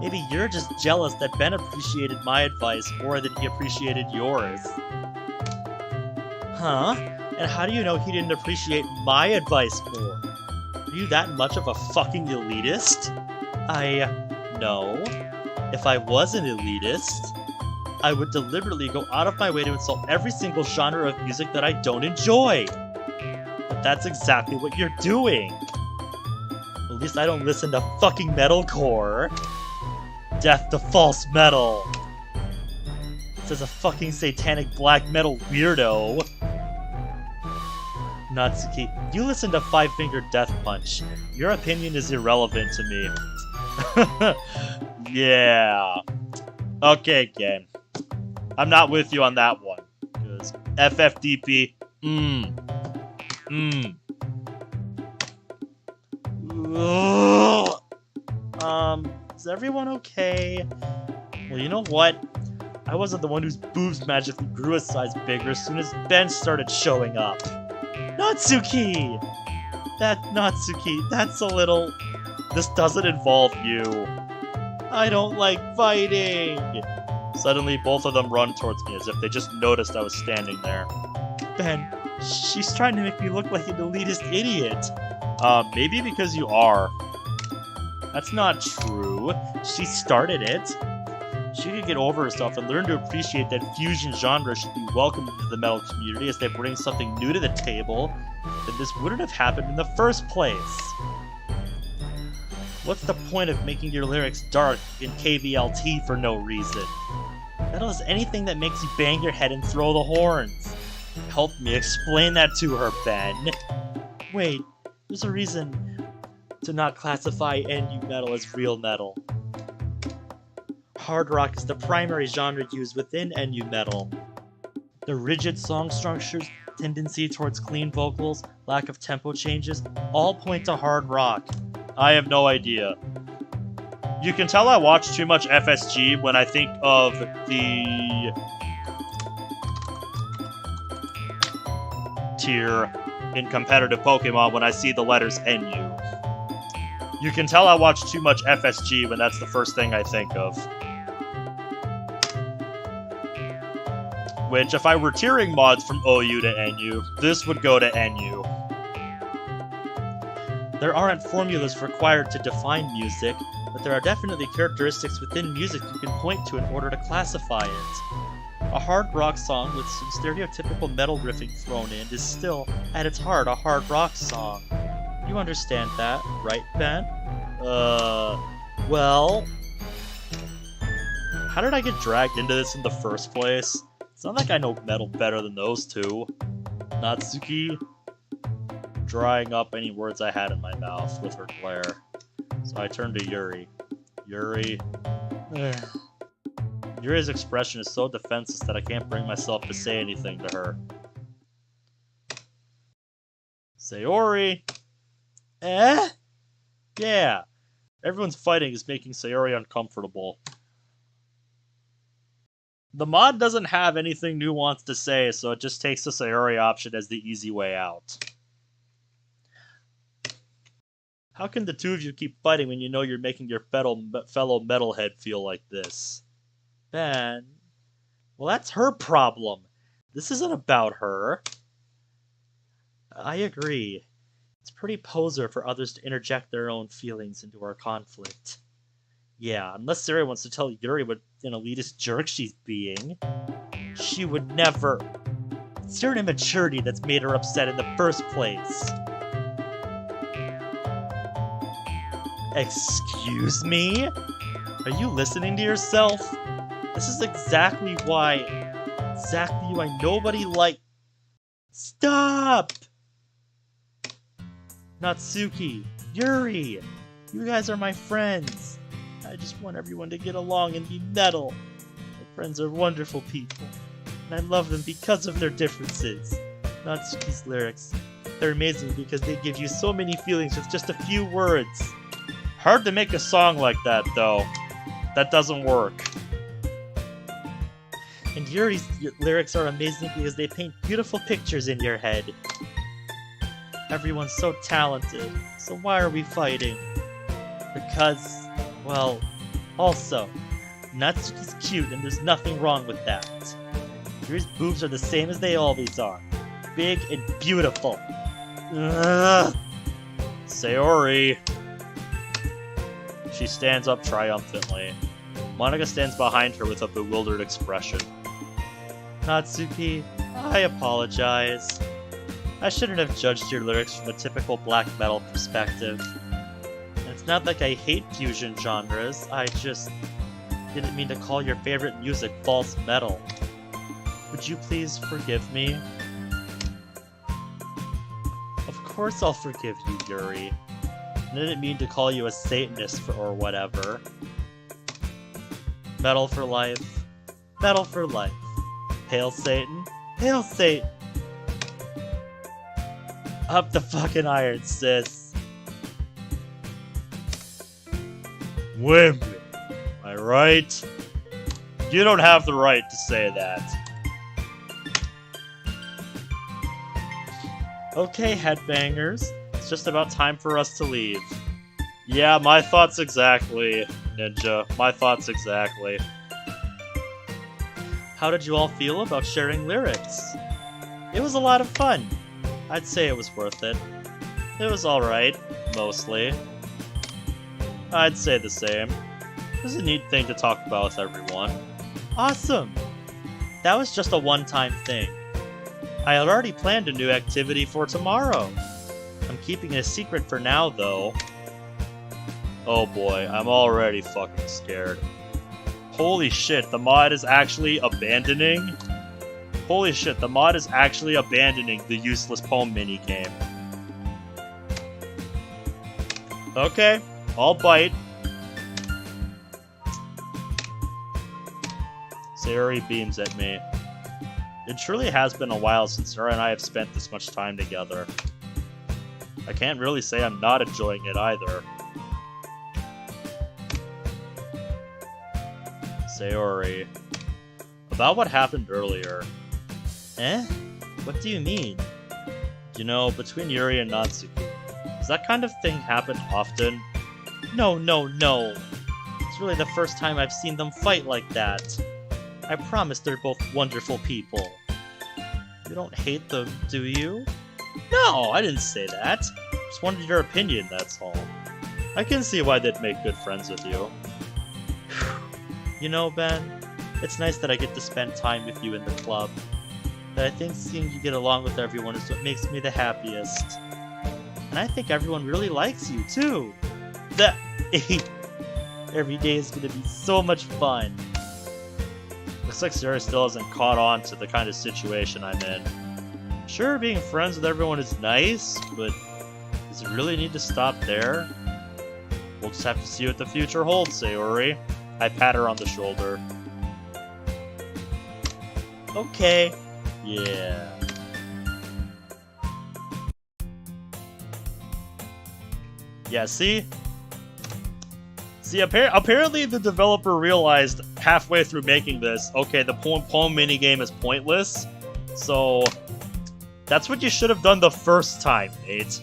Maybe you're just jealous that Ben appreciated my advice more than he appreciated yours. Huh? And how do you know he didn't appreciate my advice more? Are you that much of a fucking elitist? No. If I was an elitist, I would deliberately go out of my way to insult every single genre of music that I don't enjoy. But that's exactly what you're doing. At least I don't listen to fucking metalcore. Death to false metal. Says a fucking satanic black metal weirdo. Natsuki, you listen to Five Finger Death Punch. Your opinion is irrelevant to me. Yeah. Okay, gang. I'm not with you on that one. Because FFDP, Is everyone okay? Well, you know what? I wasn't the one whose boobs magically grew a size bigger as soon as Ben started showing up. Natsuki! Natsuki, that's a little... This doesn't involve you. I don't like fighting! Suddenly, both of them run towards me as if they just noticed I was standing there. Ben, she's trying to make me look like an elitist idiot. Maybe because you are. That's not true. She started it. She could get over herself and learn to appreciate that fusion genre should be welcomed into the metal community as they bring something new to the table, then this wouldn't have happened in the first place. What's the point of making your lyrics dark in KVLT for no reason? Metal is anything that makes you bang your head and throw the horns. Help me explain that to her, Ben. Wait, there's a reason to not classify NU metal as real metal. Hard rock is the primary genre used within NU metal. The rigid song structures, tendency towards clean vocals, lack of tempo changes, all point to hard rock. I have no idea. You can tell I watch too much FSG when I think of the tier in competitive Pokemon when I see the letters NU. You can tell I watch too much FSG when that's the first thing I think of. Which, if I were tiering mods from OU to NU, this would go to NU. There aren't formulas required to define music, but there are definitely characteristics within music you can point to in order to classify it. A hard rock song with some stereotypical metal riffing thrown in is still, at its heart, a hard rock song. You understand that, right, Ben? Well... How did I get dragged into this in the first place? It's not like I know metal better than those two. Natsuki, drying up any words I had in my mouth with her glare. So I turned to Yuri. Yuri... Yuri's expression is so defenseless that I can't bring myself to say anything to her. Sayori! Yeah. Everyone's fighting is making Sayori uncomfortable. The mod doesn't have anything nuanced to say, so it just takes the Sayori option as the easy way out. How can the two of you keep fighting when you know you're making your fellow metalhead feel like this? Ben... Well, that's her problem. This isn't about her. I agree. It's pretty poser for others to interject their own feelings into our conflict. Yeah, unless Sarah wants to tell Yuri what an elitist jerk she's being. She would never. It's her immaturity that's made her upset in the first place. Excuse me? Are you listening to yourself? This is exactly why nobody like... Stop! Natsuki, Yuri, you guys are my friends. I just want everyone to get along and be metal. My friends are wonderful people, and I love them because of their differences. Natsuki's lyrics, they're amazing because they give you so many feelings with just a few words. Hard to make a song like that, though. That doesn't work. And Yuri's lyrics are amazing because they paint beautiful pictures in your head. Everyone's so talented, so why are we fighting? Because, well, also, Natsuki's cute and there's nothing wrong with that. Yuri's boobs are the same as they always are. Big and beautiful. Ugh. Sayori. She stands up triumphantly. Monika stands behind her with a bewildered expression. Natsuki, I apologize. I shouldn't have judged your lyrics from a typical black metal perspective. And it's not like I hate fusion genres, I just didn't mean to call your favorite music false metal. Would you please forgive me? Of course I'll forgive you, Yuri. I didn't mean to call you a Satanist or whatever. Metal for life. Metal for life. Hail Satan. Hail Satan. Up the fucking iron, sis. Women. Am I right? You don't have the right to say that. Okay, headbangers. It's just about time for us to leave. Yeah, my thoughts exactly, Ninja. My thoughts exactly. How did you all feel about sharing lyrics? It was a lot of fun. I'd say it was worth it. It was alright, mostly. I'd say the same. It was a neat thing to talk about with everyone. Awesome! That was just a one-time thing. I had already planned a new activity for tomorrow. I'm keeping it a secret for now, though. Oh boy, I'm already fucking scared. Holy shit, the mod is actually abandoning? Holy shit, the mod is actually abandoning the useless poem minigame. Okay, I'll bite. Sayori beams at me. It truly has been a while since her and I have spent this much time together. I can't really say I'm not enjoying it either. Sayori. About what happened earlier. Eh? What do you mean? You know, between Yuri and Natsuki. Does that kind of thing happen often? No. It's really the first time I've seen them fight like that. I promise they're both wonderful people. You don't hate them, do you? No, I didn't say that. Just wanted your opinion, that's all. I can see why they'd make good friends with you. You know, Ben, it's nice that I get to spend time with you in the club. But I think seeing you get along with everyone is what makes me the happiest. And I think everyone really likes you, too. Every day is gonna be so much fun. Looks like Sarah still hasn't caught on to the kind of situation I'm in. Sure, being friends with everyone is nice, but does it really need to stop there? We'll just have to see what the future holds, Sayori. I pat her on the shoulder. Okay. Yeah. Yeah, see? Apparently the developer realized halfway through making this, okay, the poem minigame is pointless, so that's what you should have done the first time, mate.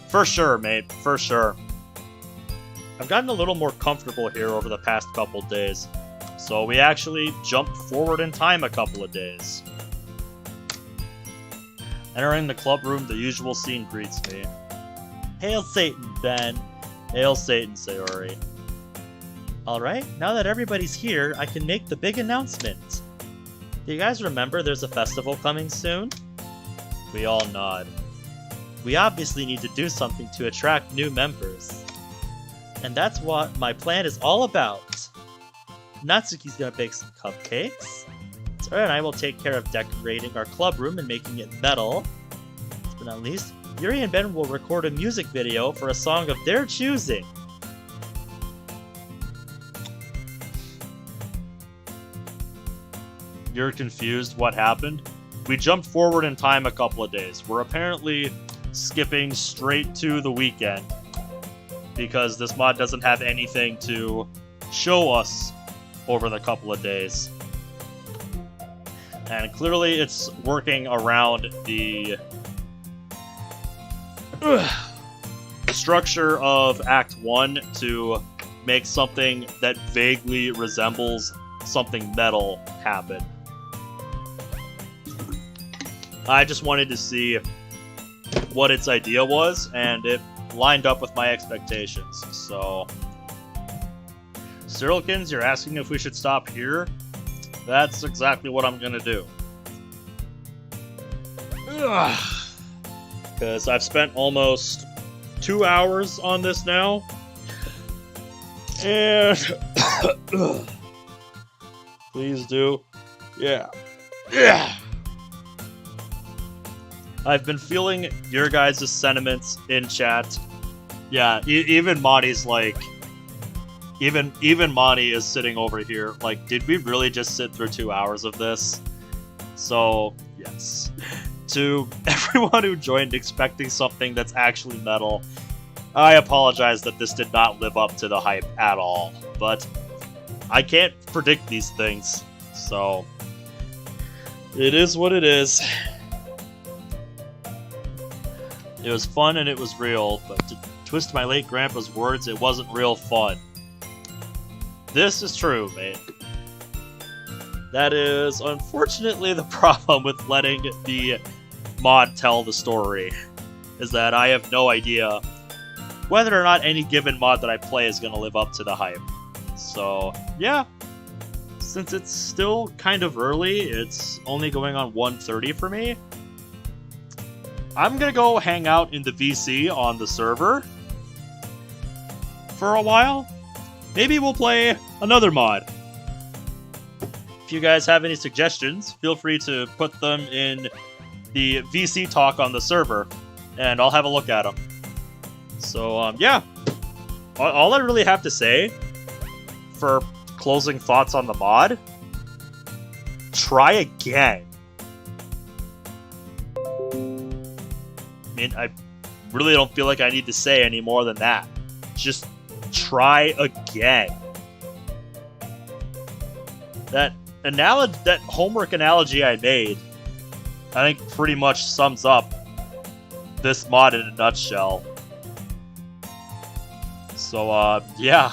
For sure, mate, for sure. I've gotten a little more comfortable here over the past couple days, so we actually jumped forward in time a couple of days. Entering the club room, the usual scene greets me. Hail Satan, Ben. Hail Satan, Sayori. Alright, now that everybody's here, I can make the big announcement. Do you guys remember there's a festival coming soon? We all nod. We obviously need to do something to attract new members. And that's what my plan is all about. Natsuki's gonna bake some cupcakes. Sarah and I will take care of decorating our club room and making it metal. Last but not least, Yuri and Ben will record a music video for a song of their choosing. you're confused what happened, we jumped forward in time a couple of days. We're apparently skipping straight to the weekend because this mod doesn't have anything to show us over the couple of days. And clearly it's working around the structure of Act 1 to make something that vaguely resembles something metal happen. I just wanted to see what its idea was, and it lined up with my expectations. So, Cyrilkins, you're asking if we should stop here? That's exactly what I'm gonna do. Because I've spent almost 2 hours on this now. And please do. Yeah. I've been feeling your guys' sentiments in chat. Yeah, even Monty's like, even Monty is sitting over here like, did we really just sit through 2 hours of this? So, yes. To everyone who joined expecting something that's actually metal, I apologize that this did not live up to the hype at all, but I can't predict these things, so it is what it is. It was fun and it was real, but to twist my late grandpa's words, it wasn't real fun. This is true, mate. That is unfortunately the problem with letting the mod tell the story, is that I have no idea whether or not any given mod that I play is going to live up to the hype. So, yeah. Since it's still kind of early, it's only going on 1:30 for me, I'm going to go hang out in the VC on the server for a while. Maybe we'll play another mod. If you guys have any suggestions, feel free to put them in the VC talk on the server, and I'll have a look at them. So, yeah. All I really have to say for closing thoughts on the mod, try again. I mean, I really don't feel like I need to say any more than that. Just try again. That homework analogy I made, I think pretty much sums up this mod in a nutshell. So, yeah.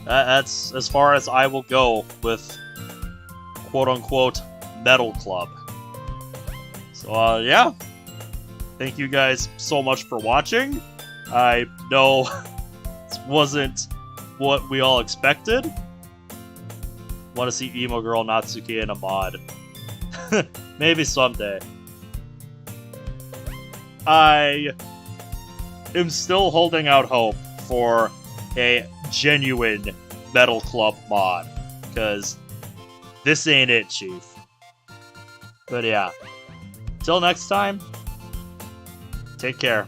That's as far as I will go with quote-unquote Metal Club. So, yeah. Thank you guys so much for watching. I know this wasn't what we all expected. Want to see Emo Girl Natsuki in a mod. Maybe someday. I am still holding out hope for a genuine Metal Club mod, because this ain't it, Chief. But yeah, till next time, take care.